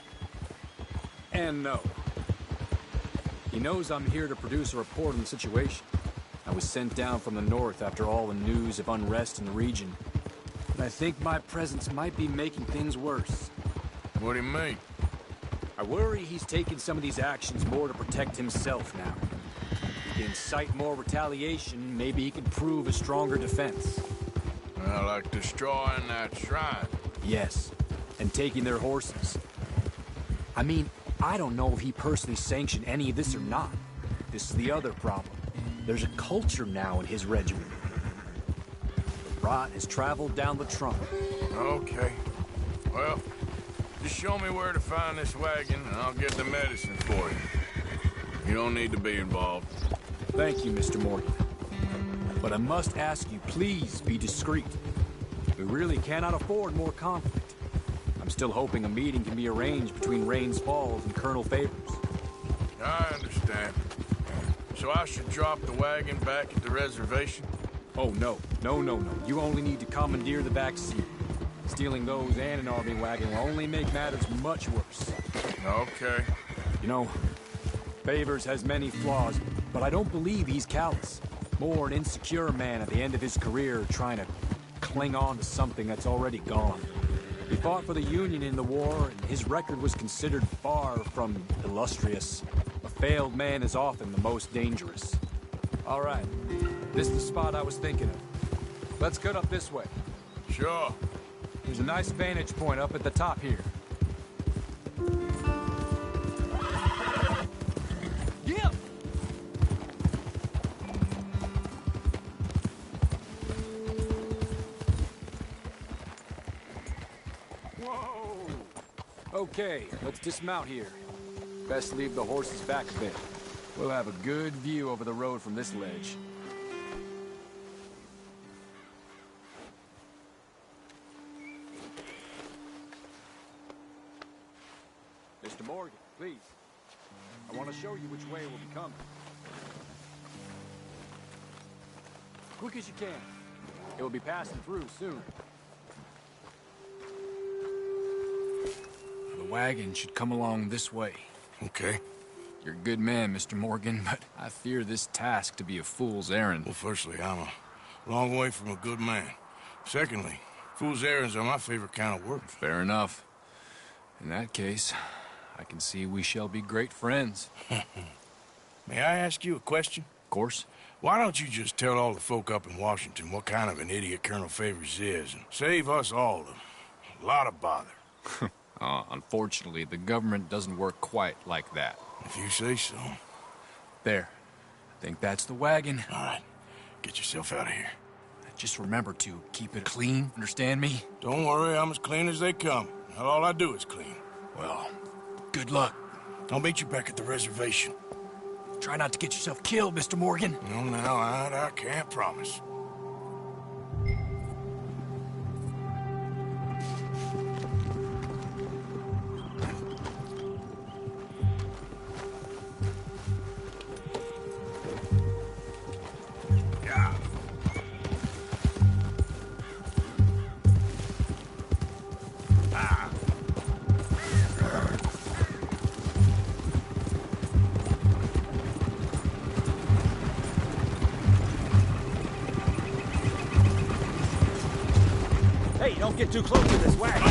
And no. He knows I'm here to produce a report on the situation. I was sent down from the north after all the news of unrest in the region. But I think my presence might be making things worse. What do you mean? I worry he's taking some of these actions more to protect himself now. He can incite more retaliation, maybe he can prove a stronger defense. Well, like destroying that shrine. Yes, and taking their horses. I mean, I don't know if he personally sanctioned any of this or not. This is the other problem. There's a culture now in his regiment. The rot has traveled down the trunk. Okay. Well, just show me where to find this wagon, and I'll get the medicine for you. You don't need to be involved. Thank you, Mr. Morgan. But I must ask you, please be discreet. We really cannot afford more conflict. I'm still hoping a meeting can be arranged between Rains Falls and Colonel Favors. I understand. So I should drop the wagon back at the reservation? Oh, no. No. You only need to commandeer the back seat. Stealing those and an army wagon will only make matters much worse. Okay. You know, Favors has many flaws, but I don't believe he's callous. More an insecure man at the end of his career trying to cling on to something that's already gone. He fought for the Union in the war, and his record was considered far from illustrious. A failed man is often the most dangerous. All right, this is the spot I was thinking of. Let's cut up this way. Sure. There's a nice vantage point up at the top here. Yeah! Whoa! Okay, let's dismount here. Best leave the horses back a bit. We'll have a good view over the road from this ledge. Mr. Morgan, please. I want to show you which way we'll be coming. Quick as you can. It will be passing through soon. The wagon should come along this way. Okay. You're a good man, Mr. Morgan, but I fear this task to be a fool's errand. Well, firstly, I'm a long way from a good man. Secondly, fool's errands are my favorite kind of work. Fair enough. In that case, I can see we shall be great friends. May I ask you a question? Of course. Why don't you just tell all the folk up in Washington what kind of an idiot Colonel Favors is and save us all a lot of bother? Unfortunately, the government doesn't work quite like that. If you say so. There. I think that's the wagon. All right. Get yourself out of here. Just remember to keep it clean, understand me? Don't worry, I'm as clean as they come. All I do is clean. Well, good luck. I'll meet you back at the reservation. Try not to get yourself killed, Mr. Morgan. No, now, I can't promise. Hey, don't get too close to this wagon.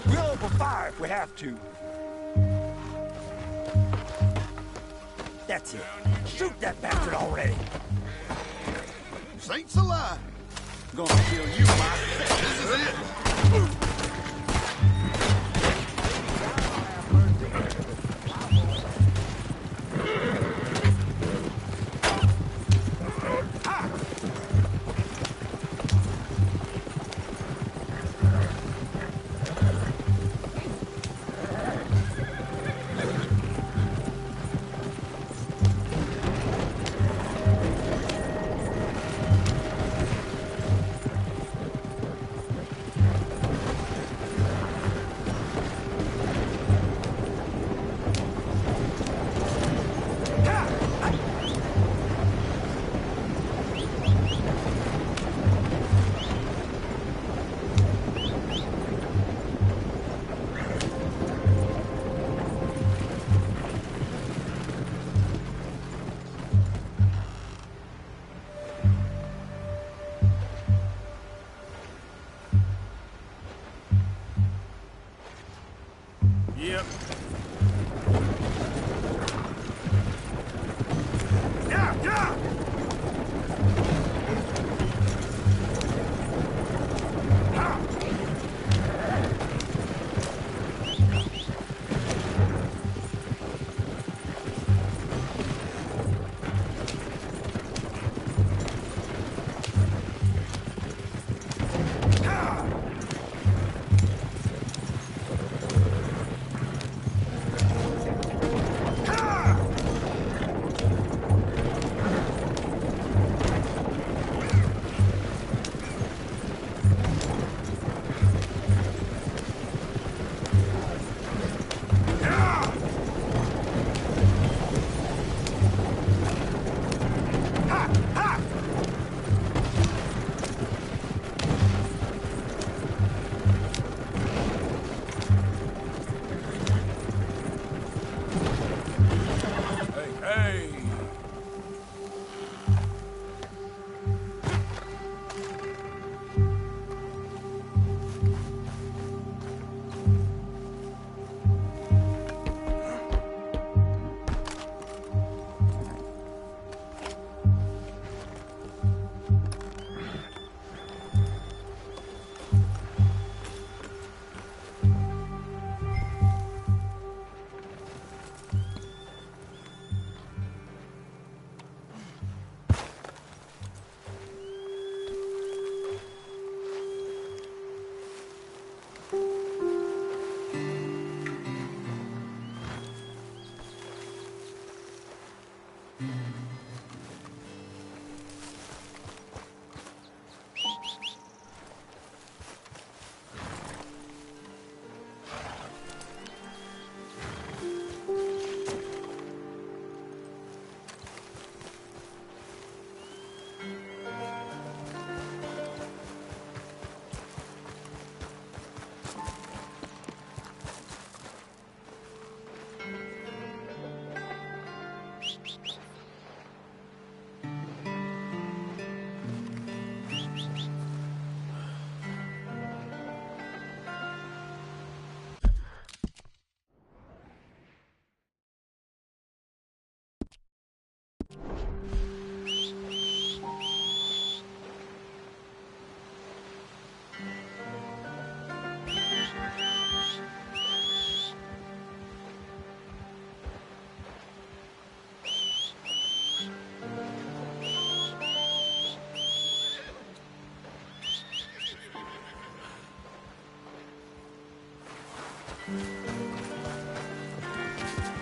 We'll open fire if we have to. That's it. Shoot that bastard already. Saints alive. Gonna kill you myself. This is it.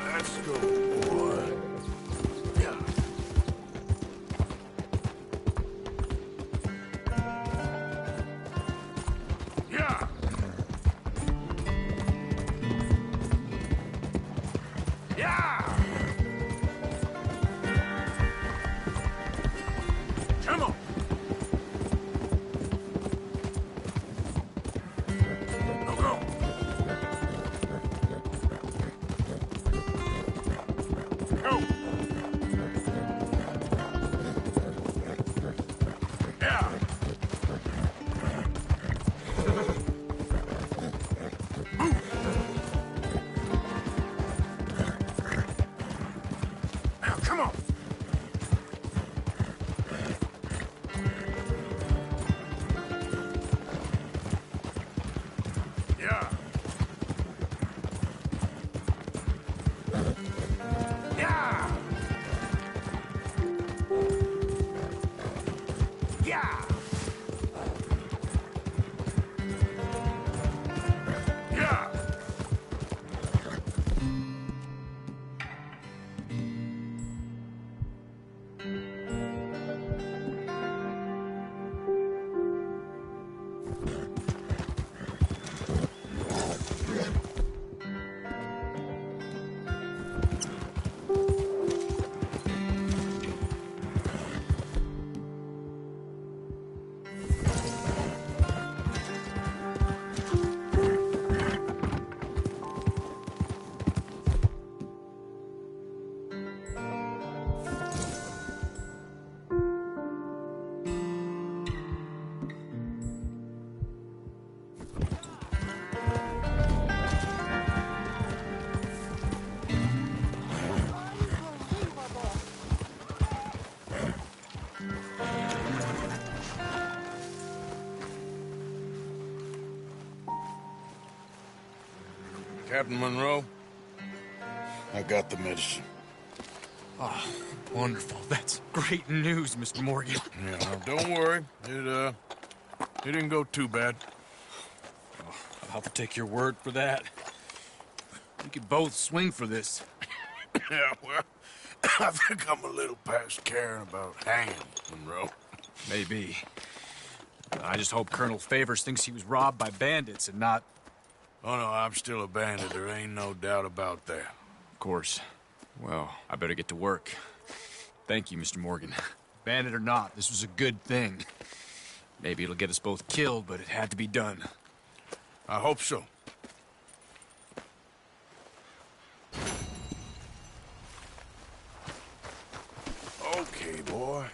Let's go, boy. Yeah. Yeah. Yeah. Come on. Now go. Go. Yeah. Now, come on. Yeah. Yeah. Yeah. Yeah. Captain Monroe, I got the medicine. Oh, wonderful. That's great news, Mr. Morgan. Yeah, now, don't worry. It didn't go too bad. Oh, I'll have to take your word for that. We could both swing for this. Yeah, well, I think I'm a little past caring about hanging, Monroe. Maybe. I just hope Colonel Favors thinks he was robbed by bandits and not... Oh, no, I'm still a bandit. There ain't no doubt about that. Of course. Well, I better get to work. Thank you, Mr. Morgan. Bandit or not, this was a good thing. Maybe it'll get us both killed, but it had to be done. I hope so. Okay, boy.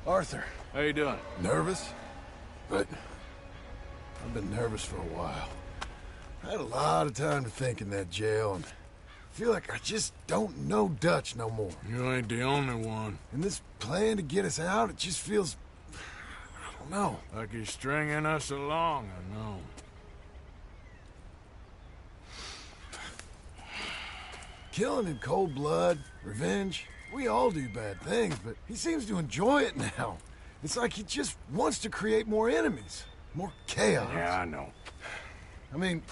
Arthur. How you doing? Nervous? But I've been nervous for a while. I had a lot of time to think in that jail, and I feel like I just don't know Dutch no more. You ain't the only one. And this plan to get us out, it just feels... I don't know. Like he's stringing us along, I know. Killing in cold blood, revenge, we all do bad things, but he seems to enjoy it now. It's like he just wants to create more enemies, more chaos. Yeah, I know. I mean,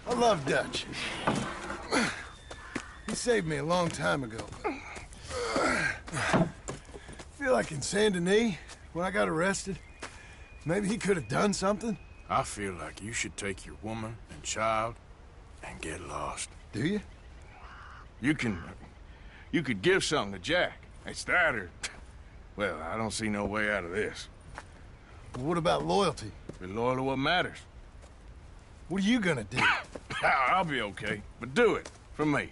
I love Dutch. He saved me a long time ago. I feel like in Saint Denis, when I got arrested, maybe he could have done something. I feel like you should take your woman and child and get lost. Do you? You could give something to Jack. It's that or... Well, I don't see no way out of this. Well, what about loyalty? Be loyal to what matters. What are you gonna do? I'll be okay, but do it, for me.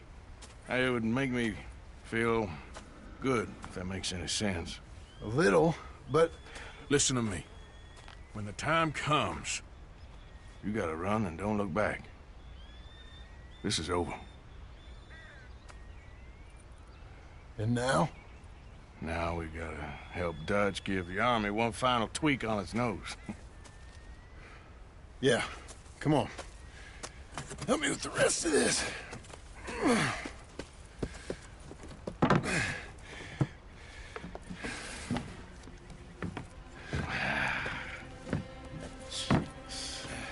It would make me feel good, if that makes any sense. A little, but... Listen to me. When the time comes, you gotta run and don't look back. This is over. And now? Now we gotta help Dutch give the army one final tweak on its nose. Yeah, come on. Help me with the rest of this.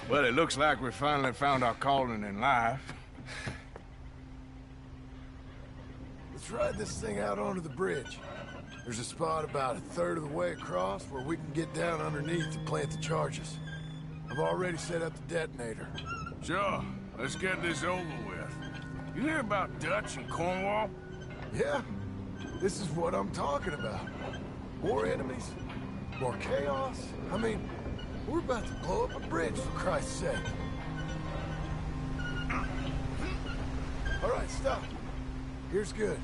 Well, it looks like we finally found our calling in life. Let's ride this thing out onto the bridge. There's a spot about a third of the way across where we can get down underneath to plant the charges. I've already set up the detonator. Sure. Let's get this over with. You hear about Dutch and Cornwall? Yeah. This is what I'm talking about. More enemies, more chaos. I mean, we're about to blow up a bridge, for Christ's sake. All right, stop. Here's good.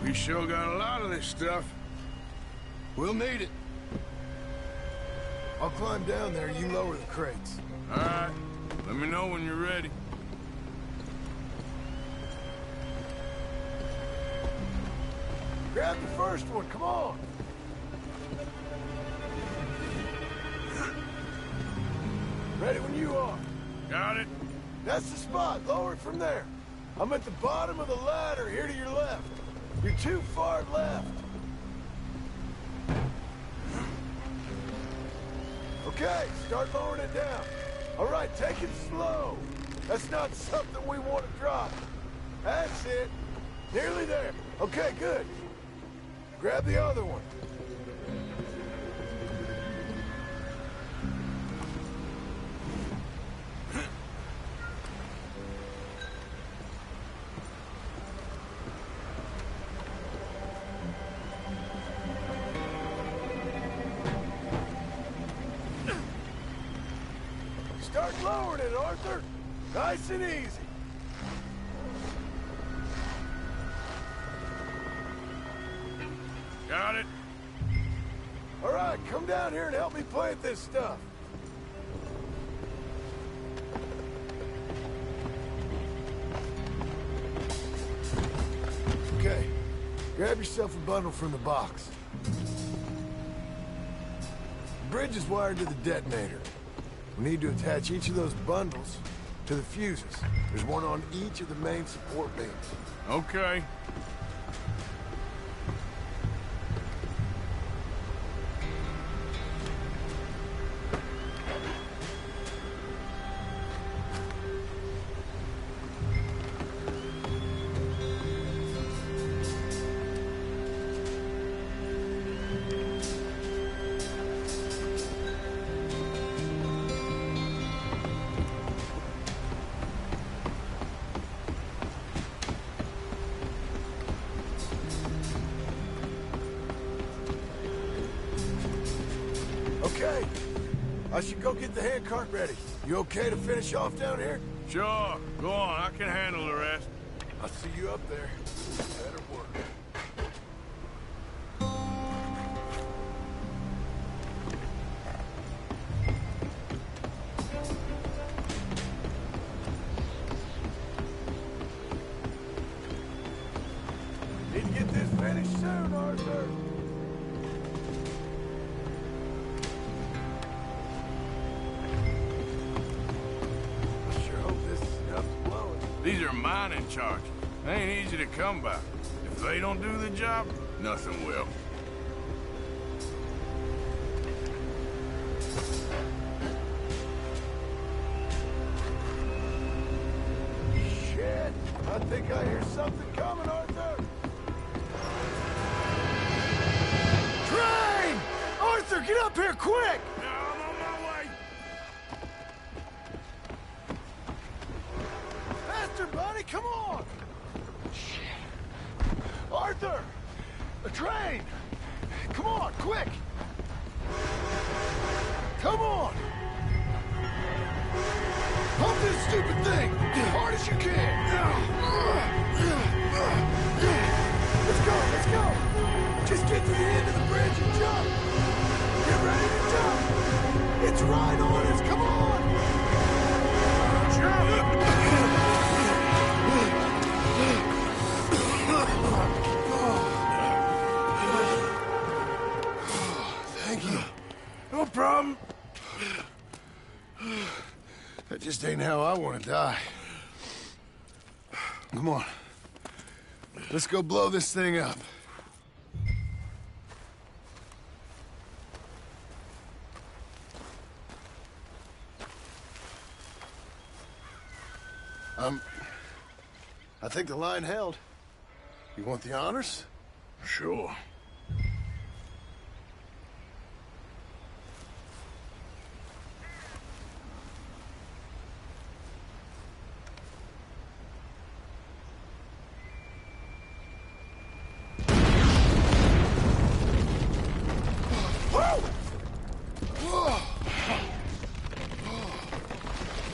We sure got a lot of this stuff. We'll need it. I'll climb down there, you lower the crates. All right. Let me know when you're ready. Grab the first one, come on! Ready when you are. Got it. That's the spot, lower it from there. I'm at the bottom of the ladder, here to your left. You're too far left. Okay, start lowering it down. All right, take it slow. That's not something we want to drop. That's it. Nearly there. Okay, good. Grab the other one. Start lowering it, Arthur. Nice and easy. Got it. All right, come down here and help me plant this stuff. Okay, grab yourself a bundle from the box. The bridge is wired to the detonator. We need to attach each of those bundles to the fuses. There's one on each of the main support beams. Okay. Okay. I should go get the handcart ready. You okay to finish off down here? Sure. Go on. I can handle the rest. I'll see you up there. Better work. Finish soon, Arthur. I sure hope this is enough to blow it. These are mining charges. They ain't easy to come by. If they don't do the job, nothing will. Shit! I think I hear something coming, Arthur! Train! Arthur, get up here, quick! I'm on my way! Faster, buddy, come on! Arthur! A train! Come on, quick! Come on! Pump this stupid thing! As hard as you can! Let's go, let's go! Just get to the end of the bridge and jump! Get ready to jump! It's right on us, come on! Jump! Thank you. No problem. That just ain't how I want to die. Come on. Let's go blow this thing up. I think the line held. You want the honors? Sure.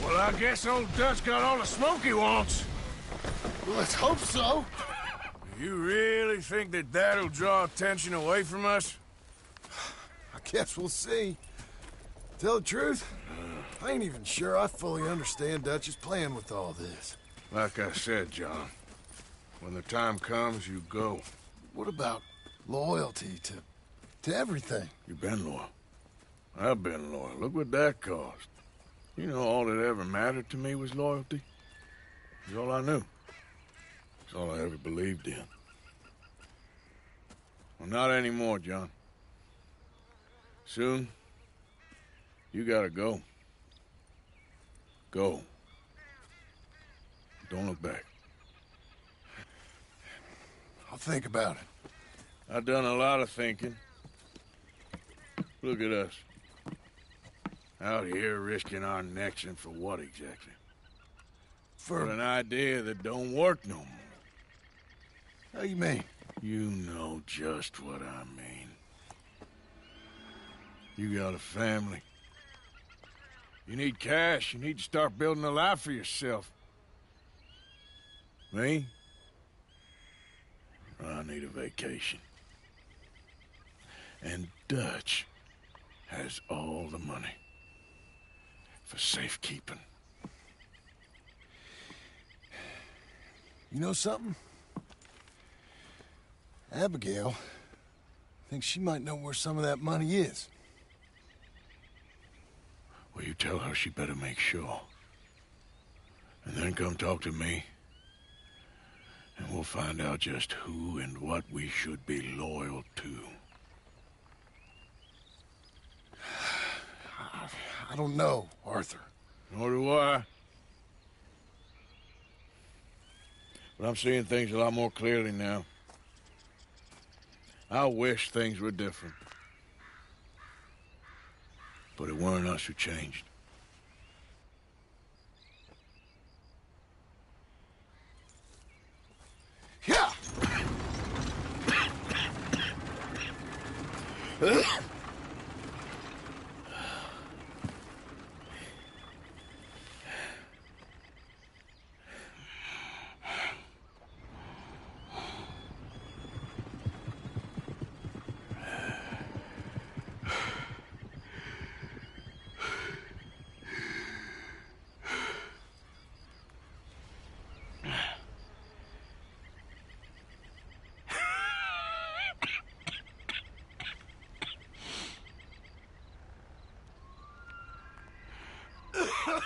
Well, I guess old Dutch got all the smoke he wants. Well, let's hope so. You really think that that'll draw attention away from us? I guess we'll see. Tell the truth, I ain't even sure I fully understand Dutch's plan with all this. Like I said, John, when the time comes, you go. What about loyalty to everything? You've been loyal. I've been loyal. Look what that cost. You know, all that ever mattered to me was loyalty. It's all I knew. It's all I ever believed in. Well, not anymore, John. Soon, you gotta go. Go. Don't look back. I'll think about it. I've done a lot of thinking. Look at us. Out here risking our necks, and for what exactly? For an idea that don't work no more. How you mean? You know just what I mean. You got a family. You need cash. You need to start building a life for yourself. Me? I need a vacation. And Dutch has all the money for safekeeping. You know something? Abigail thinks she might know where some of that money is. Well, you tell her she better make sure. And then come talk to me. And we'll find out just who and what we should be loyal to. I don't know, Arthur. Nor do I. But I'm seeing things a lot more clearly now. I wish things were different. But it weren't us who changed. Yeah!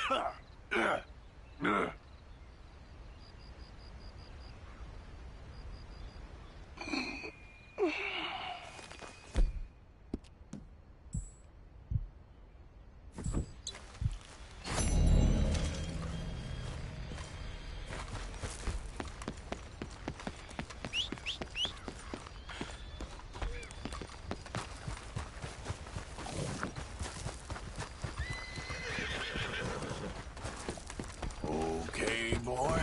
Okay, boy.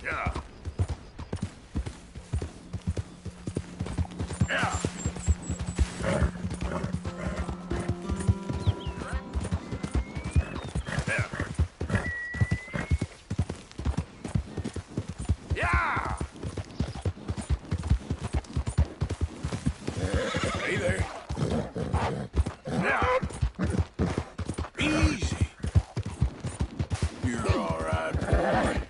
Yeah. Yeah. Yeah. Hey there. Yeah. Easy. You're all right, boy.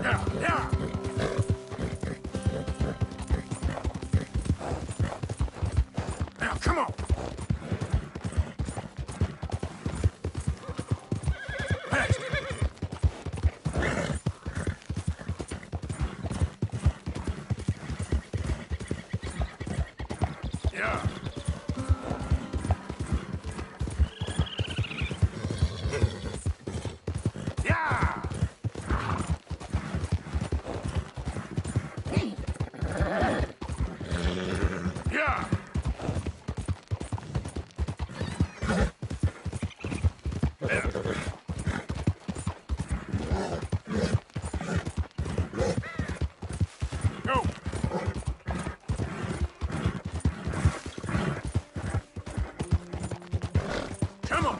Yeah, yeah. Now, come on. Next. Yeah. Yeah. Yeah. Go. Come on.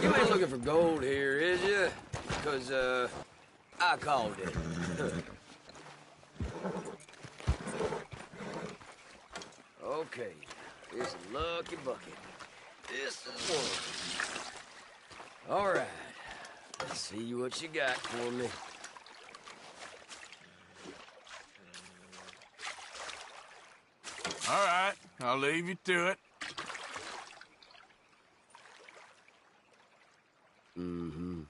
You ain't looking for gold here, is you? Because, I called it. Okay, here's a lucky bucket. This is one. All right, let's see what you got for me. All right, I'll leave you to it. Mm-hmm.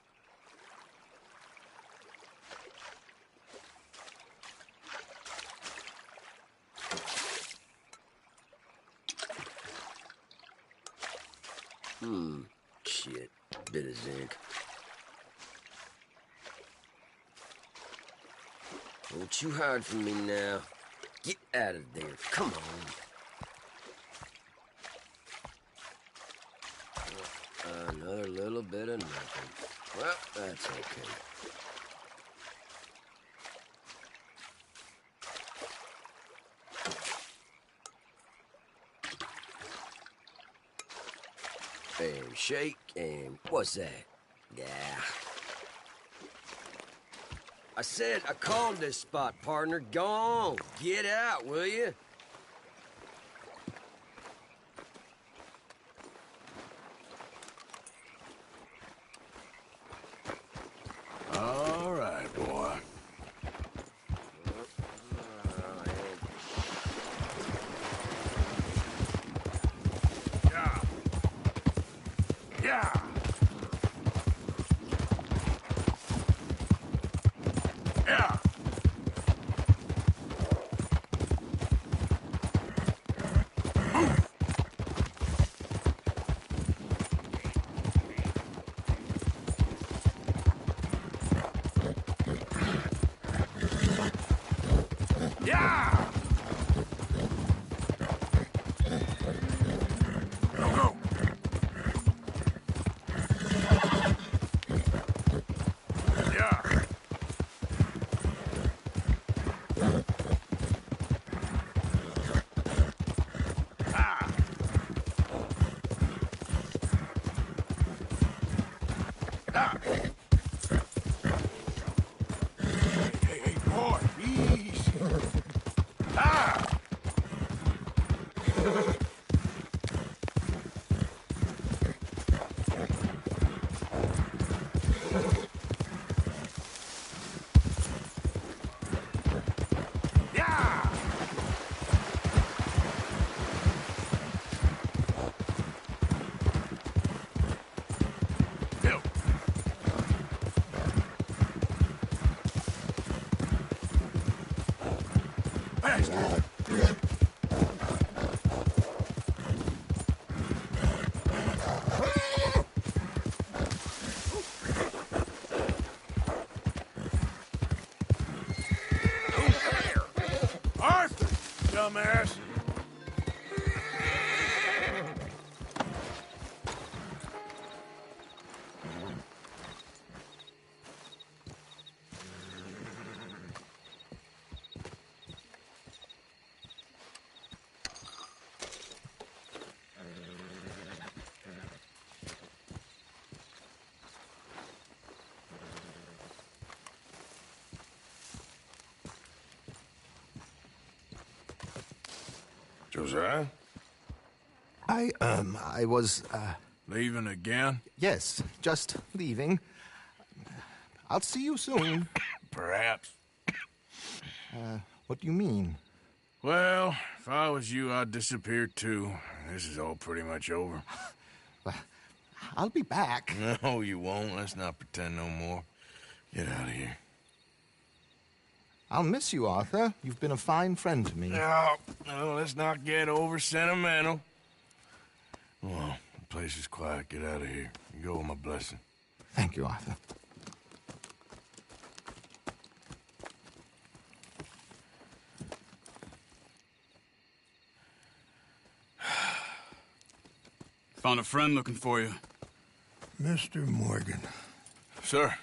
Shit. Bit of zinc. Don't you hide from me now. Get out of there. Come on. Another little bit of nothing. Well, that's okay. And shake, and what's that? Yeah. I said I called this spot, partner. Go on. Get out, will you? Yeah! Go, go! Yeah! Ah! Ah! Hey, boy, easy! Ah! Yeah! Bill. Faster. Arthur, dumbass. Josiah? I was, Leaving again? yes, just leaving. I'll see you soon. Perhaps. What do you mean? Well, if I was you, I'd disappear too. This is all pretty much over. I'll be back. No, you won't. Let's not pretend no more. Get out of here. I'll miss you, Arthur. You've been a fine friend to me. No, let's not get over sentimental. Well, the place is quiet. Get out of here. You go with my blessing. Thank you, Arthur. Found a friend looking for you. Mr. Morgan. Sir.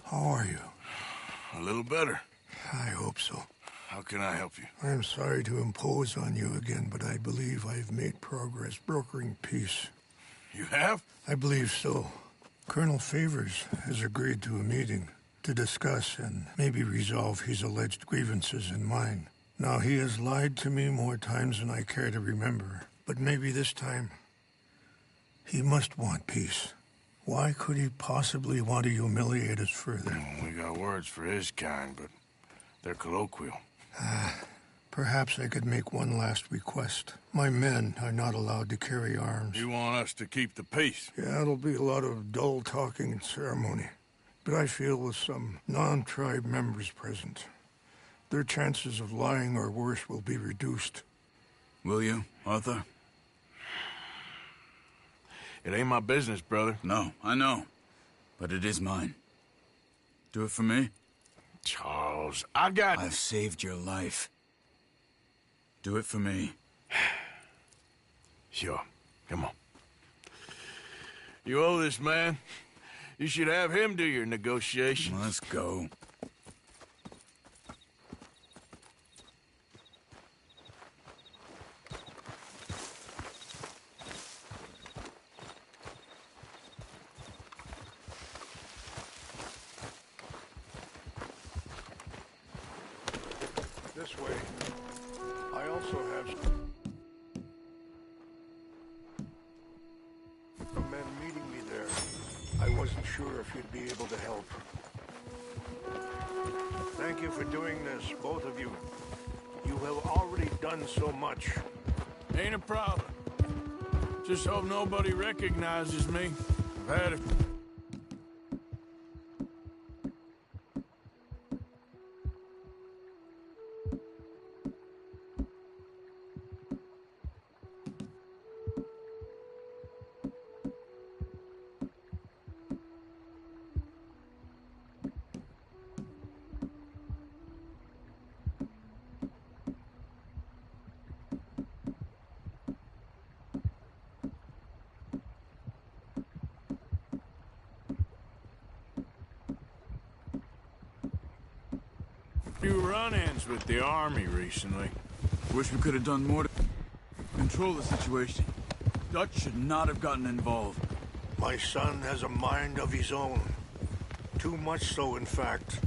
How are you? A little better. I hope so. How can I help you? I'm sorry to impose on you again, but I believe I've made progress brokering peace. You have? I believe so. Colonel Favors has agreed to a meeting to discuss and maybe resolve his alleged grievances and mine. Now, he has lied to me more times than I care to remember, but maybe this time he must want peace. Why could he possibly want to humiliate us further? We got words for his kind, but they're colloquial. Perhaps I could make one last request. My men are not allowed to carry arms. You want us to keep the peace? Yeah, it'll be a lot of dull talking and ceremony. But I feel with some non-tribe members present, their chances of lying or worse will be reduced. Will you, Arthur? It ain't my business, brother. No, I know. But it is mine. Do it for me? Charles, I've saved your life. Do it for me. Sure. Come on. You owe this man. You should have him do your negotiations. Let's go. This way. I also have some men meeting me there. I wasn't sure if you'd be able to help. Thank you for doing this, both of you. You have already done so much. Ain't a problem. Just hope nobody recognizes me. I've had a... run-ins with the army recently. Wish we could have done more to control the situation. Dutch should not have gotten involved. My son has a mind of his own. Too much so, in fact.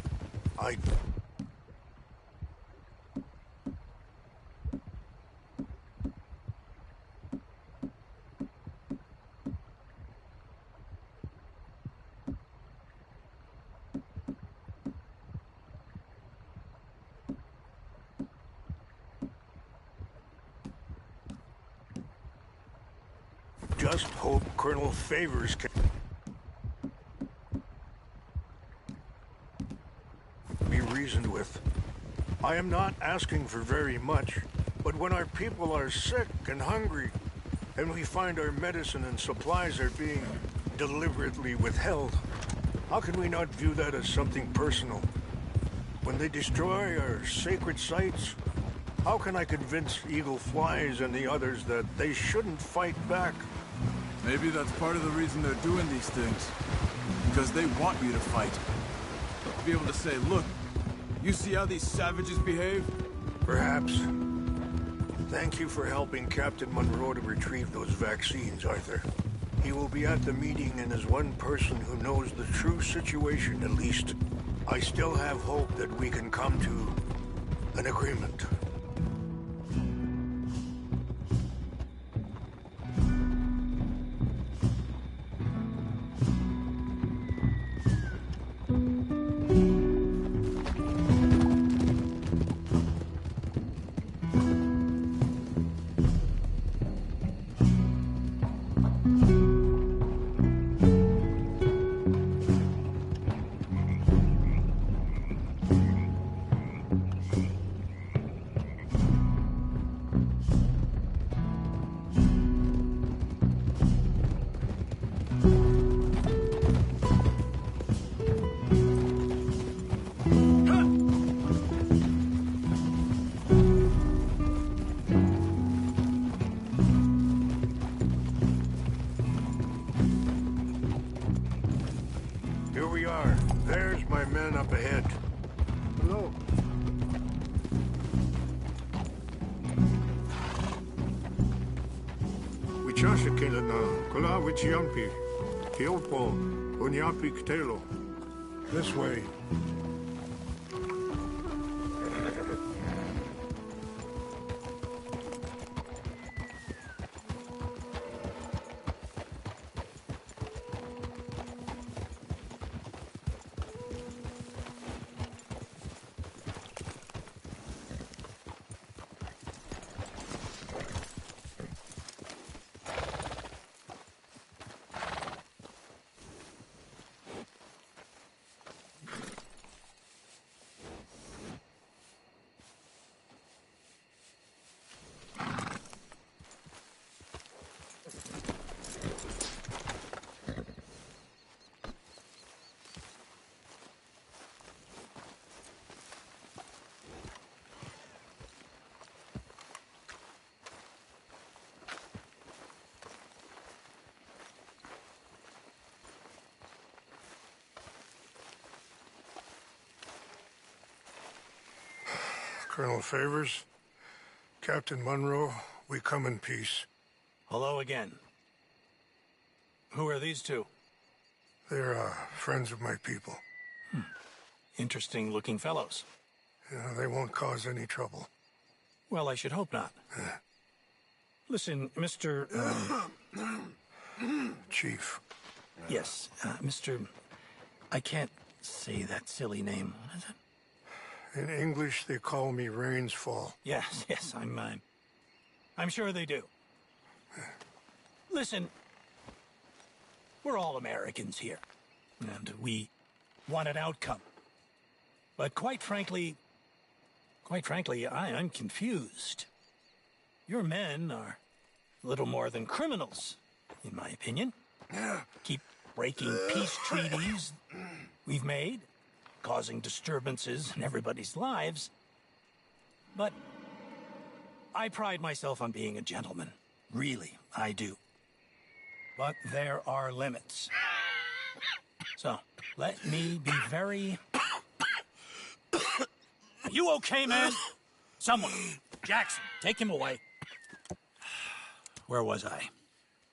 Just hope Colonel Favors can be reasoned with. I am not asking for very much, but when our people are sick and hungry, and we find our medicine and supplies are being deliberately withheld, how can we not view that as something personal? When they destroy our sacred sites, how can I convince Eagle Flies and the others that they shouldn't fight back? Maybe that's part of the reason they're doing these things. Because they want you to fight. To be able to say, look, you see how these savages behave? Perhaps. Thank you for helping Captain Monroe to retrieve those vaccines, Arthur. He will be at the meeting and is one person who knows the true situation, at least. I still have hope that we can come to an agreement. Here we are. There's my men up ahead. Hello. Wichashakela na kula wichiampi. Kiopo unyapi ktelo. This way. Colonel Favors, Captain Monroe, we come in peace. Hello again. Who are these two? They're friends of my people. Interesting-looking fellows. Yeah, they won't cause any trouble. Well, I should hope not. Listen, Mr. Chief. Yes, Mr. I can't say that silly name. What is it? In English, they call me Rainsfall. Yes, I'm sure they do. Listen, we're all Americans here, and we want an outcome. But quite frankly, I'm confused. Your men are little more than criminals, in my opinion. Keep breaking peace treaties we've made, causing disturbances in everybody's lives. But I pride myself on being a gentleman. Really, I do. But there are limits. So, let me be very Are you okay, man? Someone. Jackson, take him away. Where was I?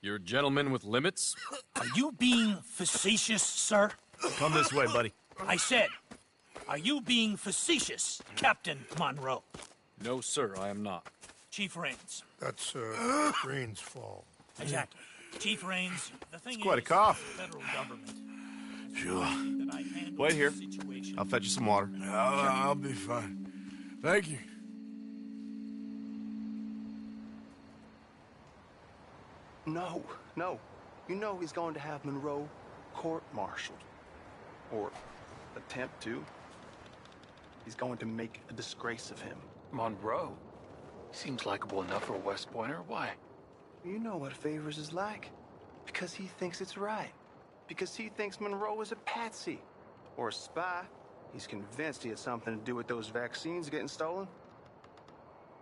You're a gentleman with limits? Are you being facetious, sir? Come this way, buddy. I said, are you being facetious, Captain Monroe? No, sir, I am not. Chief Raines. That's, Raines' fault. Exactly. Chief Raines, the thing It's quite a is, cough. the federal government. Sure. Wait Wait here. I'll fetch you some water. I'll be fine. Thank you. No, no. You know he's going to have Monroe court-martialed. Or attempt to. He's going to make a disgrace of him. Monroe? Seems likable enough for a West Pointer. Why? You know what Favors is like. Because he thinks it's right. Because he thinks Monroe is a patsy. Or a spy. He's convinced he had something to do with those vaccines getting stolen.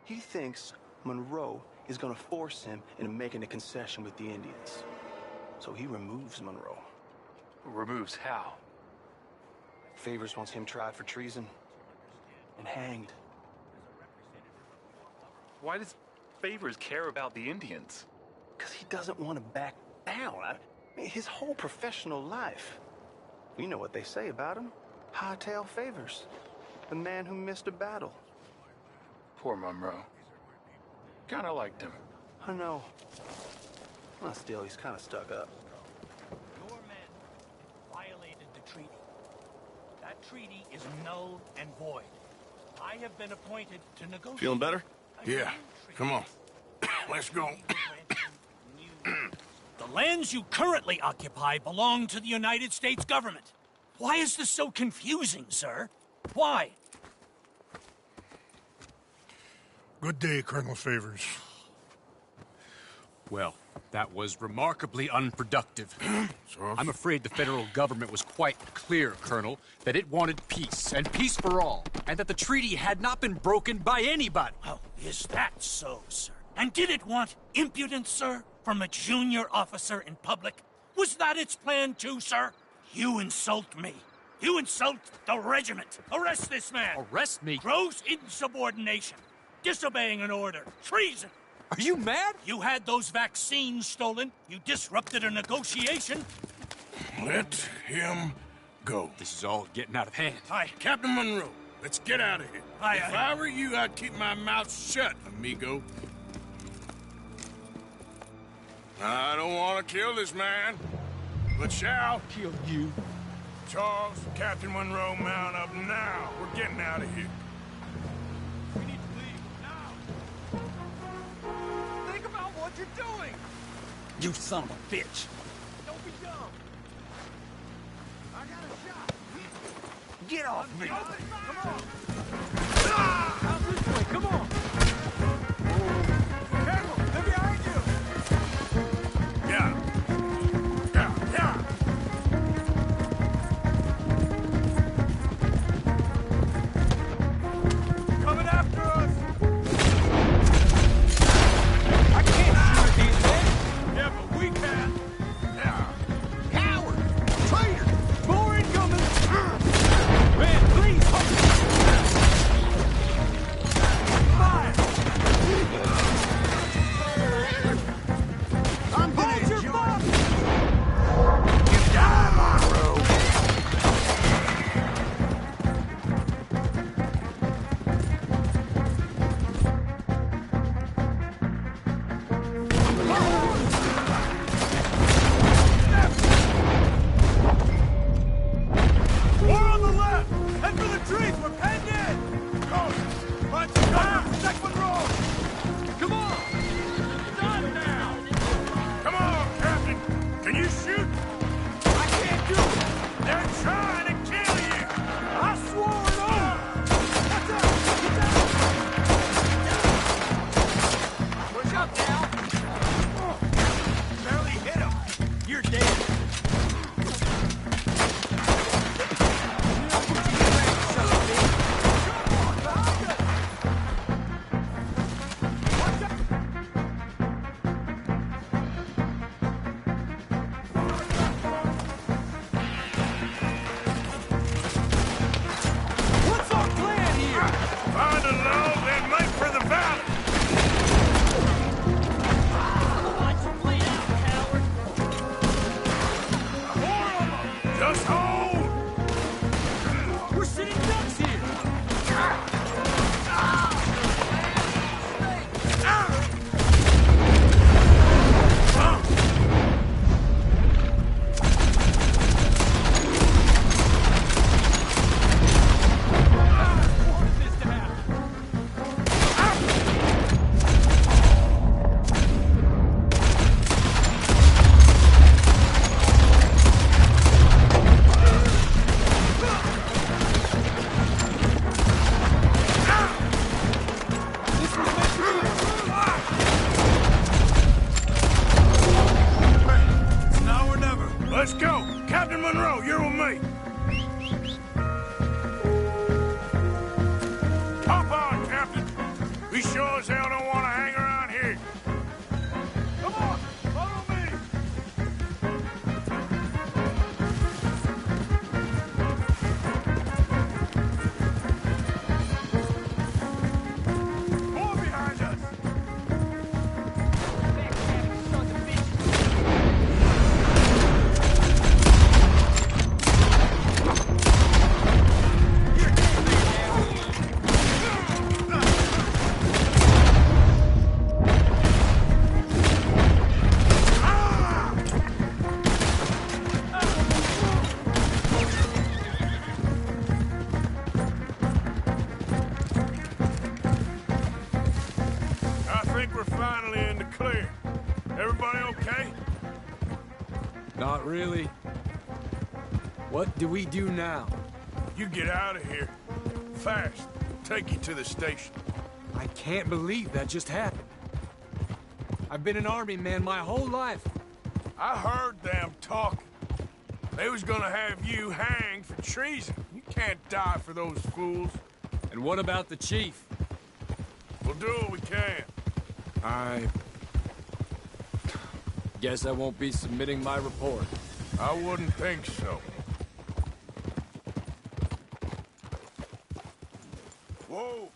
He thinks Monroe is gonna force him into making a concession with the Indians. So he removes Monroe. Removes how? Favors wants him tried for treason and hanged. Why does Favors care about the Indians? Because he doesn't want to back down. I mean, his whole professional life. You know what they say about him. Hightail Favors. The man who missed a battle. Poor Monroe. Kinda liked him. I know. Well, still, he's kind of stuck up. Your men violated the treaty. That treaty is null and void. I have been appointed to negotiate. Feeling better? Yeah. Come on. Let's go. The lands you currently occupy belong to the United States government. Why is this so confusing, sir? Why? Good day, Colonel Favors. Well, that was remarkably unproductive. I'm afraid the federal government was quite clear, Colonel, that it wanted peace, and peace for all, and that the treaty had not been broken by anybody. Oh, is that so, sir? And did it want impudence, sir, from a junior officer in public? Was that its plan too, sir? You insult me. You insult the regiment. Arrest this man. Arrest me? Gross insubordination. Disobeying an order. Treason. Are you mad? You had those vaccines stolen. You disrupted a negotiation. Let him go. This is all getting out of hand. Aye. Captain Monroe, let's get out of here. Aye, If aye. I were you, I'd keep my mouth shut, amigo. I don't want to kill this man, but shall kill you. Charles, Captain Monroe, mount up now. We're getting out of here. We need to leave now. Think about what you're doing. You son of a bitch. Don't be dumb. I got a shot. Get off me. Come on. Out this way. Come on. Careful. They're behind you. Yeah. Coming after us. I can't shoot these men. Yeah, but we can. Yeah. Coward! Traitor! More incoming. Man, please. We sure as hell don't want to hang around here. Come on, follow me. More behind us. I think we're finally in the clear. Everybody okay? Not really. What do we do now? You get out of here. Fast. Take you to the station. I can't believe that just happened. I've been an army man my whole life. I heard them talking. They was gonna have you hanged for treason. You can't die for those fools. And what about the chief? We'll do what we can. I guess I won't be submitting my report. I wouldn't think so. Whoa!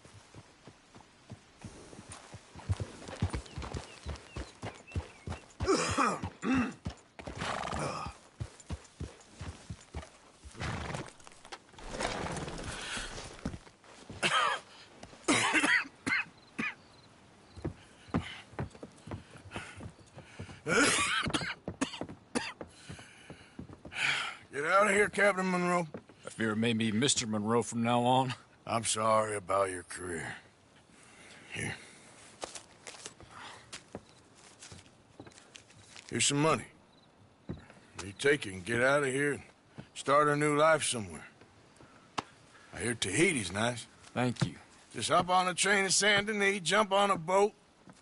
Get out of here, Captain Monroe. I fear it may be Mr. Monroe from now on. I'm sorry about your career. Here. Here's some money. You take it and get out of here and start a new life somewhere. I hear Tahiti's nice. Thank you. Just hop on a train to Saint Denis, jump on a boat,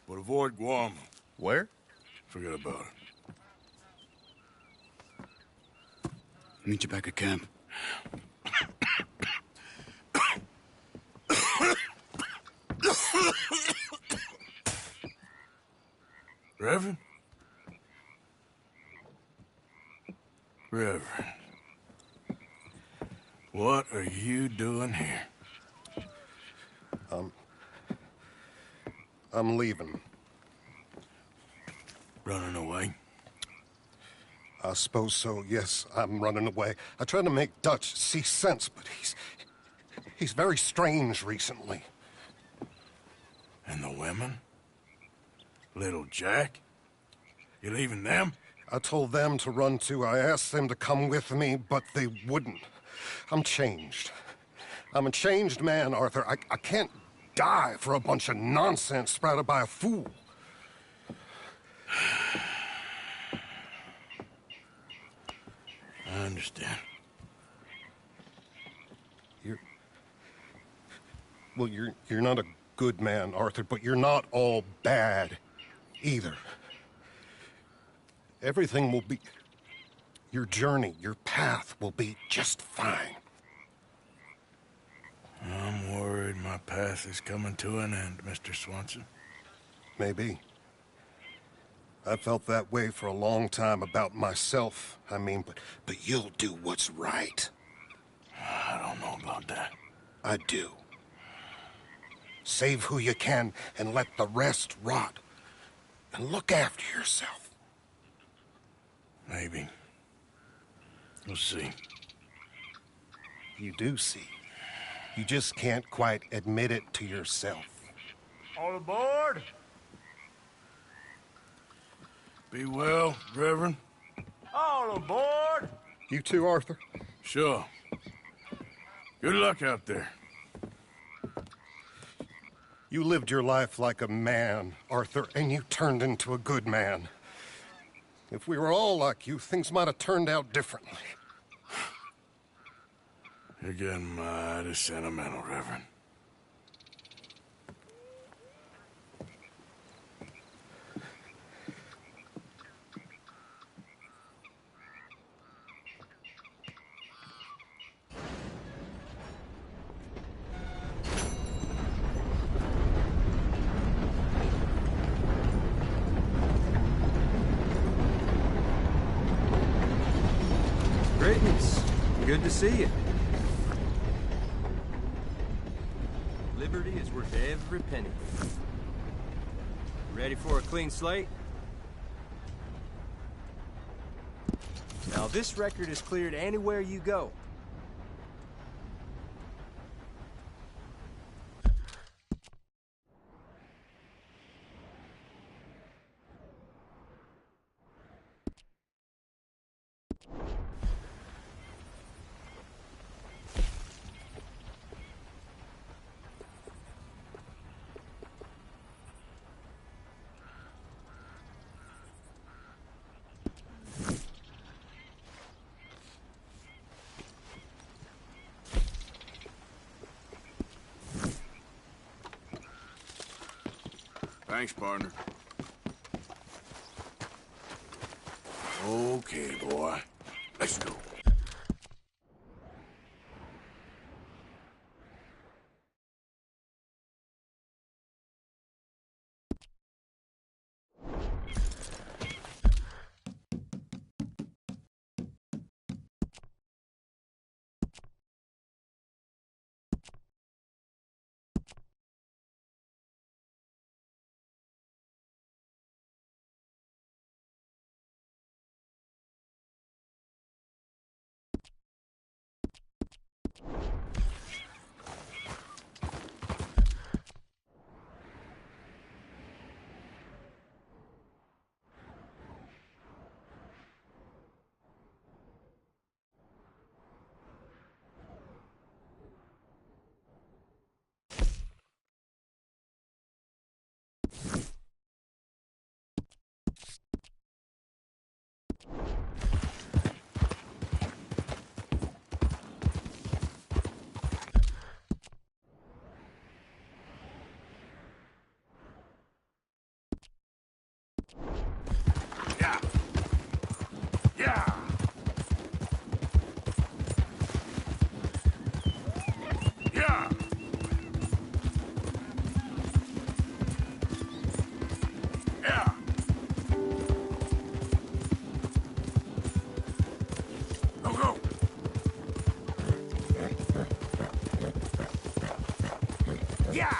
but avoid Guarma. Where? Forget about it. Meet you back at camp. Reverend? Reverend. What are you doing here? I'm leaving. Running away? I suppose so, yes. I'm running away. I tried to make Dutch see sense, but he's very strange recently. And the women? Little Jack? You leaving them? I told them to run too. I asked them to come with me, but they wouldn't. I'm changed. I'm a changed man, Arthur. I can't die for a bunch of nonsense sprouted by a fool. I understand. You're not a good man, Arthur, but you're not all bad either. Everything will be... Your journey, your path will be just fine. I'm worried my path is coming to an end, Mr. Swanson. Maybe. I felt that way for a long time about myself. I mean, but you'll do what's right. I don't know about that. I do. Save who you can and let the rest rot. And look after yourself. Maybe. We'll see. You do see. You just can't quite admit it to yourself. All aboard! Be well, Reverend. All aboard! You too, Arthur? Sure. Good luck out there. You lived your life like a man, Arthur, and you turned into a good man. If we were all like you, things might have turned out differently. You're getting mighty sentimental, Reverend. Good to see you. Liberty is worth every penny. Ready for a clean slate? Now this record is cleared anywhere you go. Thanks, partner. Okay, boy. Let's go. Yeah. Yeah. Yeah. Yeah. Go, go. Yeah.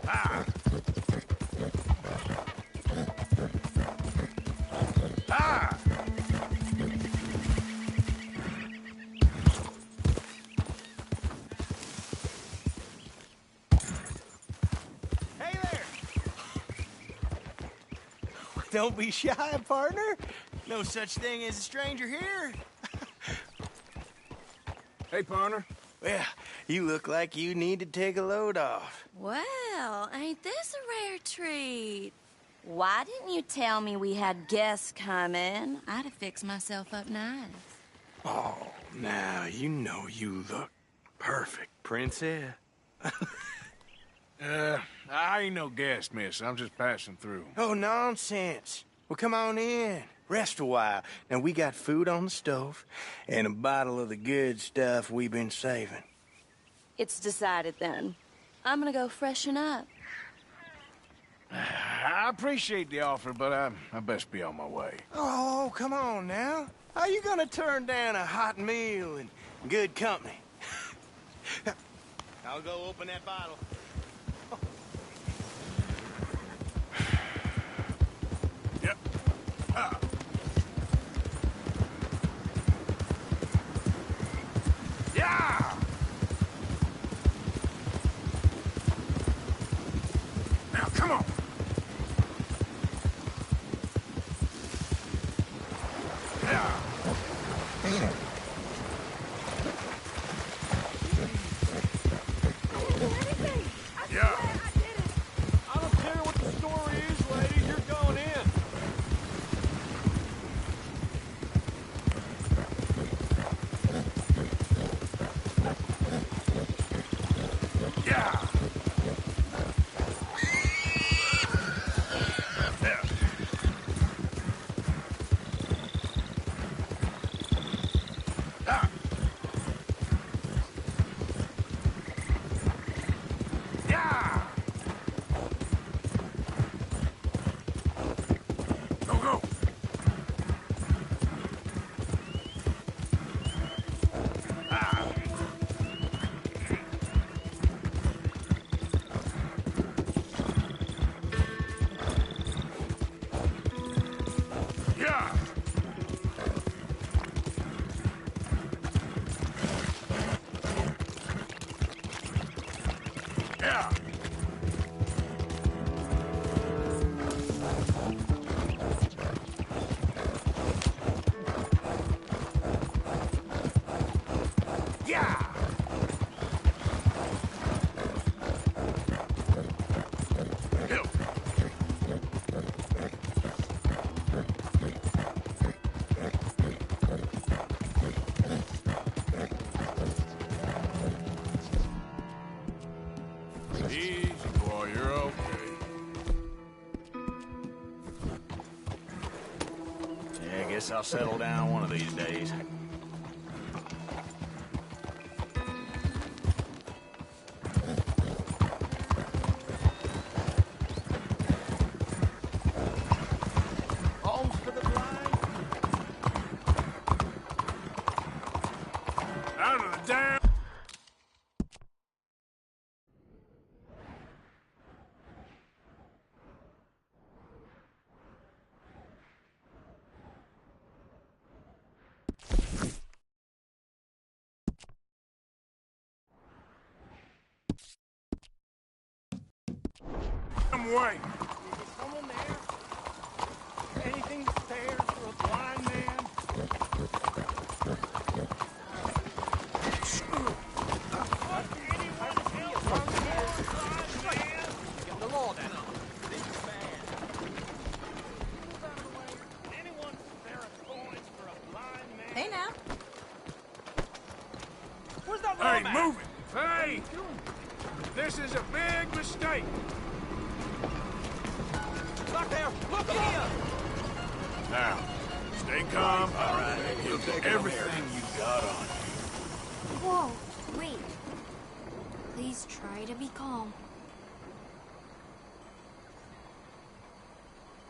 Ah. Ah. Hey there! Don't be shy, partner. No such thing as a stranger here. Hey, partner. Well, you look like you need to take a load off. Well, ain't this a rare treat? Why didn't you tell me we had guests coming? I'd have fixed myself up nice. Oh, now you know you look perfect, princess. I ain't no guest, miss. I'm just passing through. Oh, nonsense. Well, come on in. Rest a while. Now, we got food on the stove and a bottle of the good stuff we've been saving. It's decided then. I'm gonna go freshen up. I appreciate the offer, but I best be on my way. Oh, come on now. How you gonna turn down a hot meal and good company? I'll go open that bottle. Yep. Ah. Yeah! Now, come on. Yeah. Yeah. I don't care what the story is, lady. You're going in. Yeah. There. Ah. Yeah. Go, go. Yeah. Yeah. Easy, boy, you're okay. Yeah, I guess I'll settle down one of these days. Homes for the blind? Out of the damn... way. Is someone there? Anything fair for a blind man? The law down. Hey now. Where's that Hey, lawman? move it! Hey! This is a big mistake. Look there! Look here! Now, stay calm. All right. You'll take everything you got on. Whoa, wait. Please try to be calm.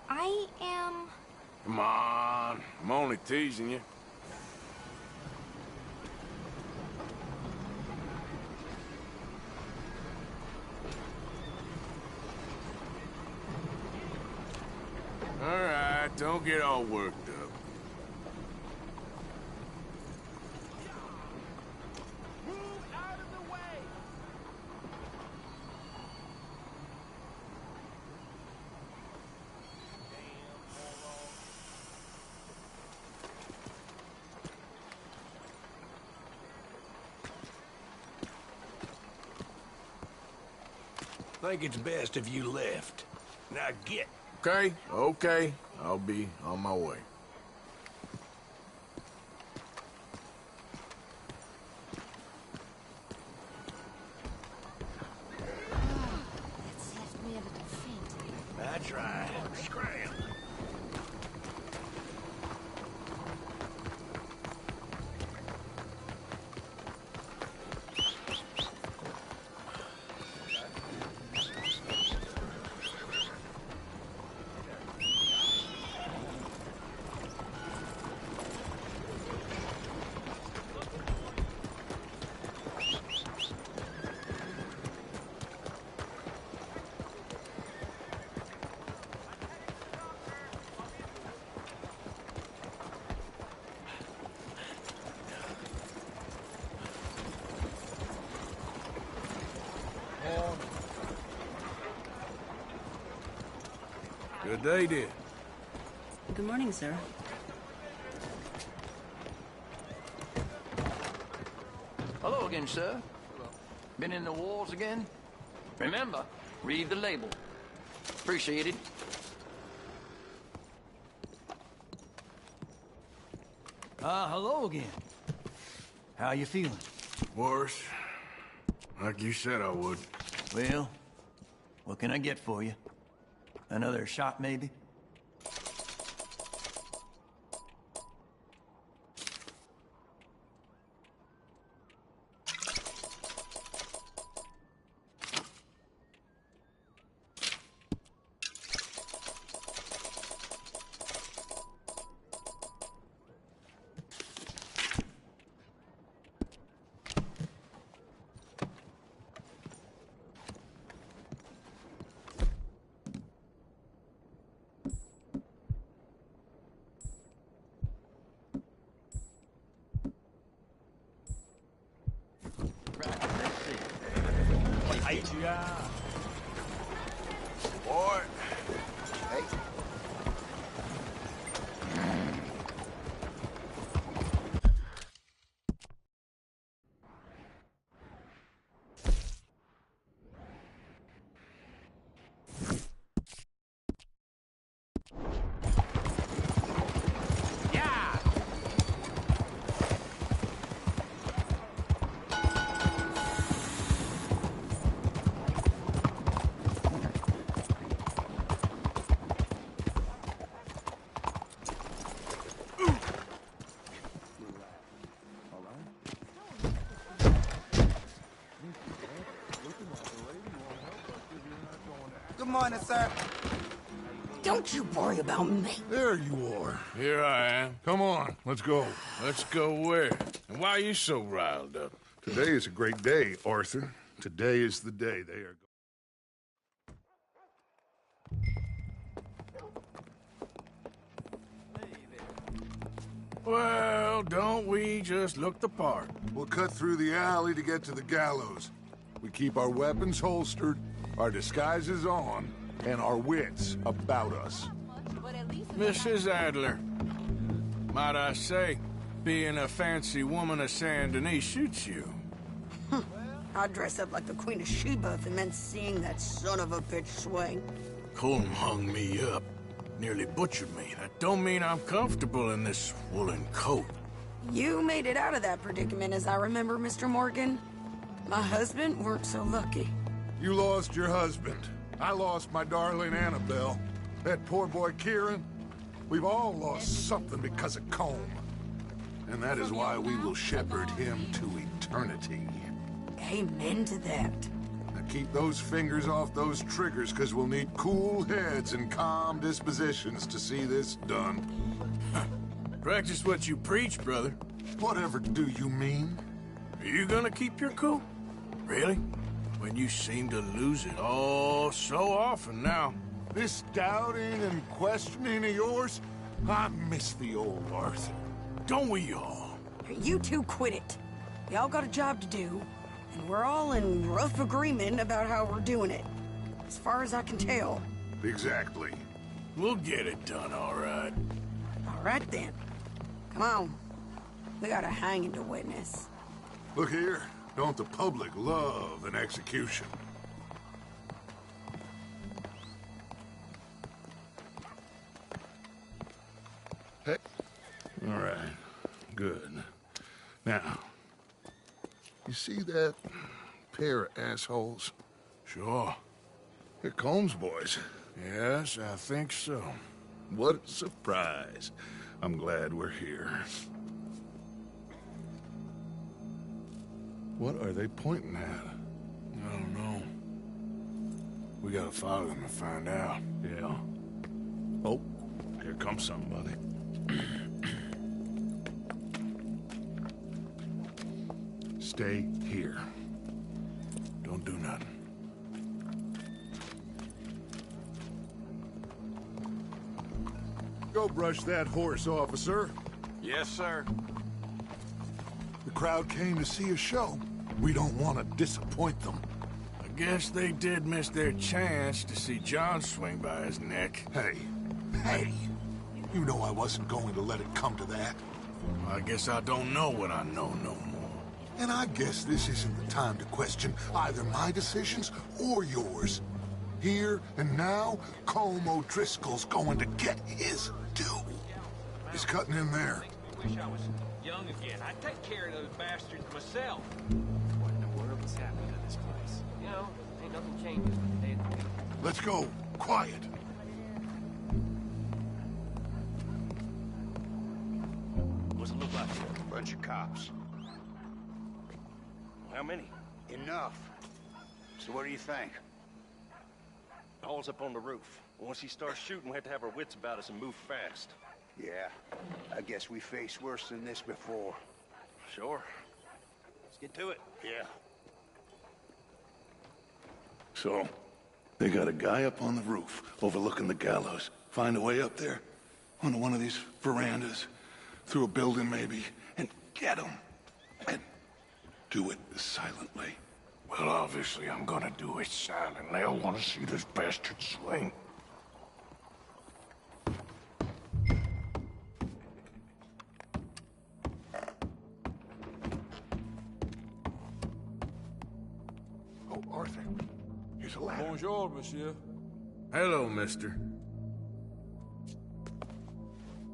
I am... Come on. I'm only teasing you. All right, don't get all worked up. I think it's best if you left. Now get. Okay, okay. I'll be on my way. That's left me a little faint. That's right. Scram. Good day, dear. Good morning, sir. Hello again, sir. Been in the wars again? Remember, read the label. Appreciate it. Hello again. How you feeling? Worse. Like you said I would. Well, what can I get for you? Another shot, maybe? Hiya. Boy. Hey. Good morning, sir. Don't you worry about me. There you are. Here I am. Come on, let's go. Let's go where? And why are you so riled up? Today is a great day, Arthur. Today is the day they are Well, don't we just look the part? We'll cut through the alley to get to the gallows. We keep our weapons holstered, our disguises on, and our wits about us. Mrs. Adler, might I say, being a fancy woman of Saint Denis shoots you. I'd dress up like the Queen of Sheba if it meant seeing that son of a bitch swing. Colm hung me up. Nearly butchered me. That don't mean I'm comfortable in this woolen coat. You made it out of that predicament, as I remember, Mr. Morgan. My husband weren't so lucky. You lost your husband. I lost my darling Annabelle. That poor boy Kieran. We've all lost something because of Colm. And that is why we will shepherd him to eternity. Amen to that. Now keep those fingers off those triggers, because we'll need cool heads and calm dispositions to see this done. Practice what you preach, brother. Whatever do you mean? Are you gonna keep your cool? Really? When you seem to lose it all so often now. This doubting and questioning of yours, I miss the old Arthur. Don't we all? You two quit it. Y'all got a job to do, and we're all in rough agreement about how we're doing it. As far as I can tell. Exactly. We'll get it done, all right. All right, then. Come on. We got a hanging to witness. Look here. Don't the public love an execution? Hey. All right. Good. Now, you see that pair of assholes? Sure. They're Colm's boys. Yes, I think so. What a surprise. I'm glad we're here. What are they pointing at? I don't know. We gotta follow them and find out. Yeah. Oh, here comes somebody. Stay here. Don't do nothing. Go brush that horse, officer. Yes, sir. The crowd came to see a show. We don't want to disappoint them. I guess they did miss their chance to see John swing by his neck. Hey, you know I wasn't going to let it come to that. I guess I don't know what I know no more. And I guess this isn't the time to question either my decisions or yours. Here and now, Colm O'Driscoll's going to get his due. He's cutting in there. Wish I was young again. I'd take care of those bastards myself. What in the world is happening to this place? You know, ain't nothing changes. Let's go. Quiet. What's it look like? Bunch of cops. How many? Enough. So what do you think? Paul's up on the roof. Once he starts shooting, we have to have our wits about us and move fast. Yeah, I guess we faced worse than this before. Sure. Let's get to it. Yeah. So, they got a guy up on the roof overlooking the gallows. Find a way up there, onto one of these verandas, through a building maybe, and get him. And do it silently. Well, obviously I'm gonna do it silent. They'll want to see this bastard swing. Oh, Arthur. Here's a ladder. Bonjour, monsieur. Hello, mister.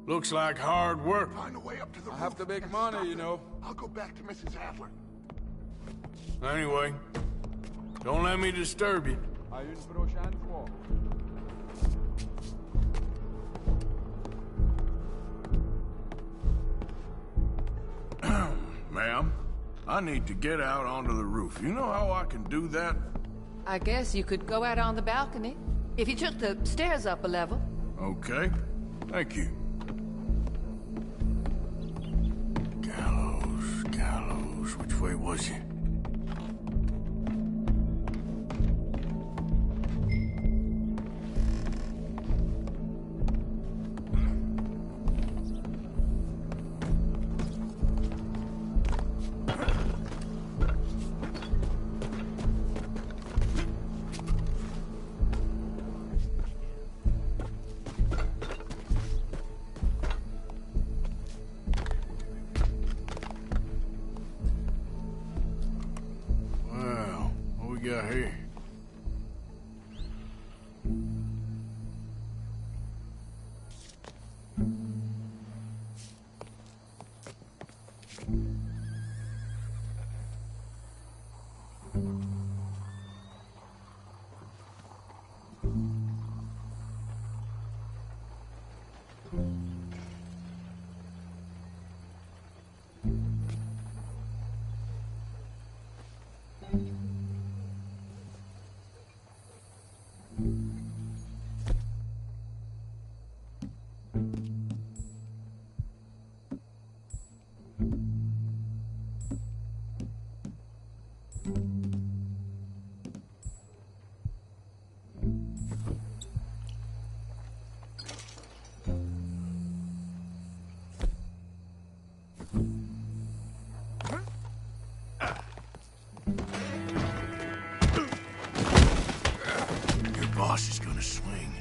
Looks like hard work. Find a way up to the roof. I have to make money, you know. I'll go back to Mrs. Adler. Anyway, don't let me disturb you. À une prochaine fois. Ma'am, I need to get out onto the roof. You know how I can do that? I guess you could go out on the balcony. If you took the stairs up a level. Okay. Thank you. Gallows. Which way was he? Got here? Boss is gonna swing.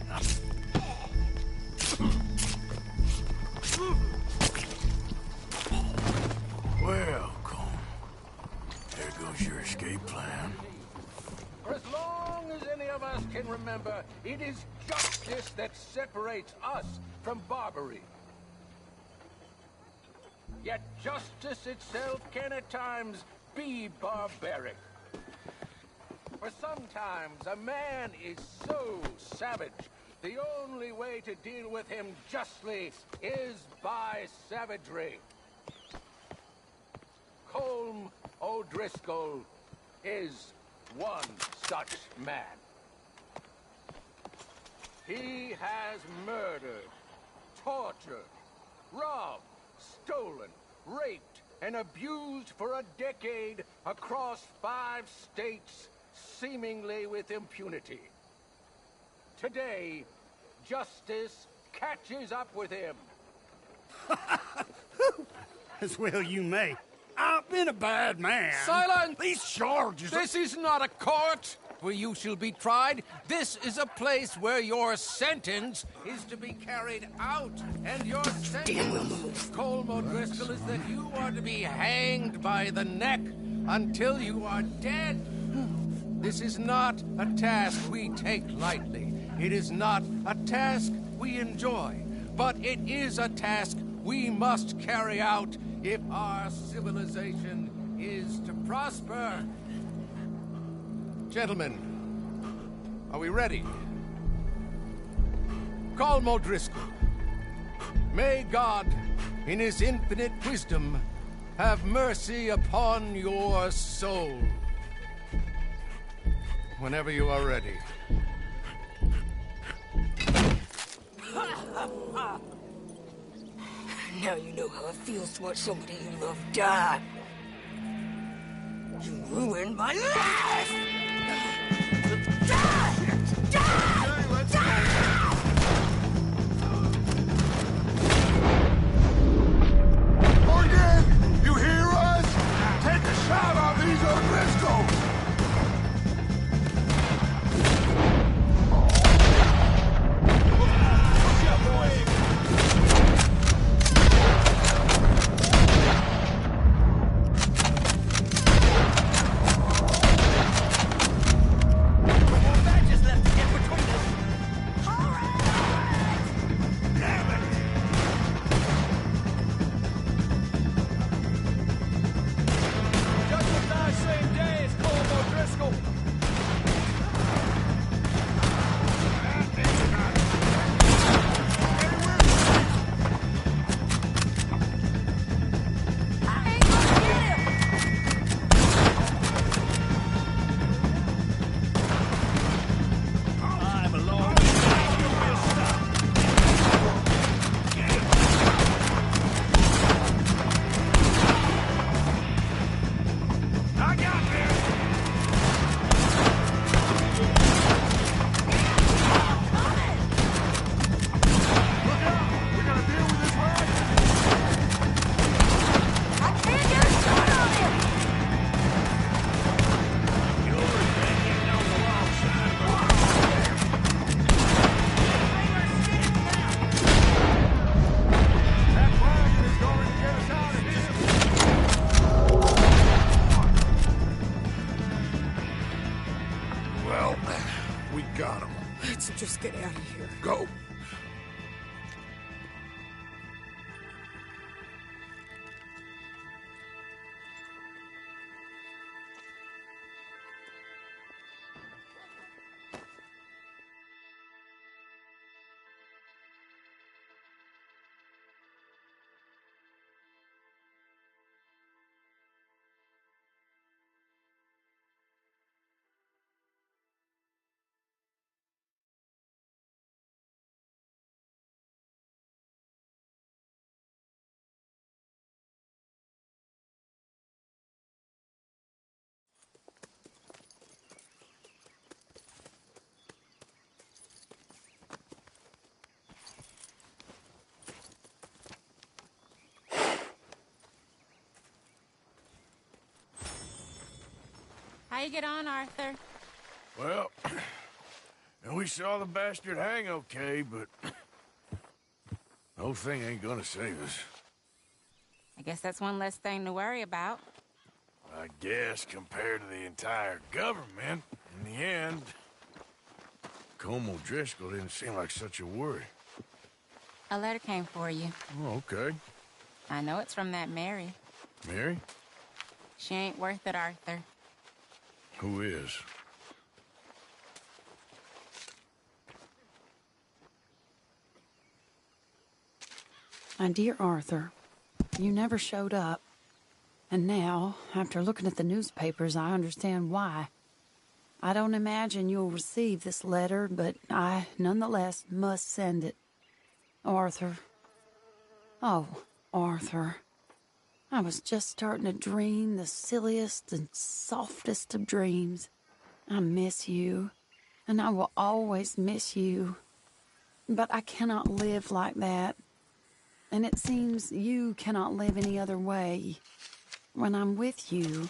Well, Colm, there goes your escape plan. For as long as any of us can remember, it is justice that separates us from Barbary. Yet justice itself can at times be barbaric. For sometimes a man is so savage, the only way to deal with him justly is by savagery. Colm O'Driscoll is one such man. He has murdered, tortured, robbed, stolen, raped, and abused for a decade across 5 states, seemingly with impunity. Today, justice catches up with him. As well you may. I've been a bad man. Silence! These charges... This is not a court where you shall be tried. This is a place where your sentence is to be carried out. And your sentence, Colm O'Driscoll, is that you are to be hanged by the neck until you are dead. This is not a task we take lightly. It is not a task we enjoy. But it is a task we must carry out if our civilization is to prosper. Gentlemen, are we ready? Colm O'Driscoll, may God, in his infinite wisdom, have mercy upon your soul. Whenever you are ready. Now you know how it feels to watch somebody you love die. You ruined my life! Morgan, you hear us? Take a shot on these O'Driscolls! Got him. Let's just get out of here. Go. How you get on, Arthur? Well, and we saw the bastard hang okay, but the whole thing ain't gonna save us. I guess that's one less thing to worry about. I guess compared to the entire government, in the end, Colm O'Driscoll didn't seem like such a worry. A letter came for you. Oh, okay. I know it's from that Mary. Mary? She ain't worth it, Arthur. Who is? My dear Arthur, you never showed up. And now, after looking at the newspapers, I understand why. I don't imagine you'll receive this letter, but I, nonetheless, must send it. Arthur. Oh, Arthur. I was just starting to dream the silliest and softest of dreams. I miss you, and I will always miss you. But I cannot live like that. And it seems you cannot live any other way. When I'm with you,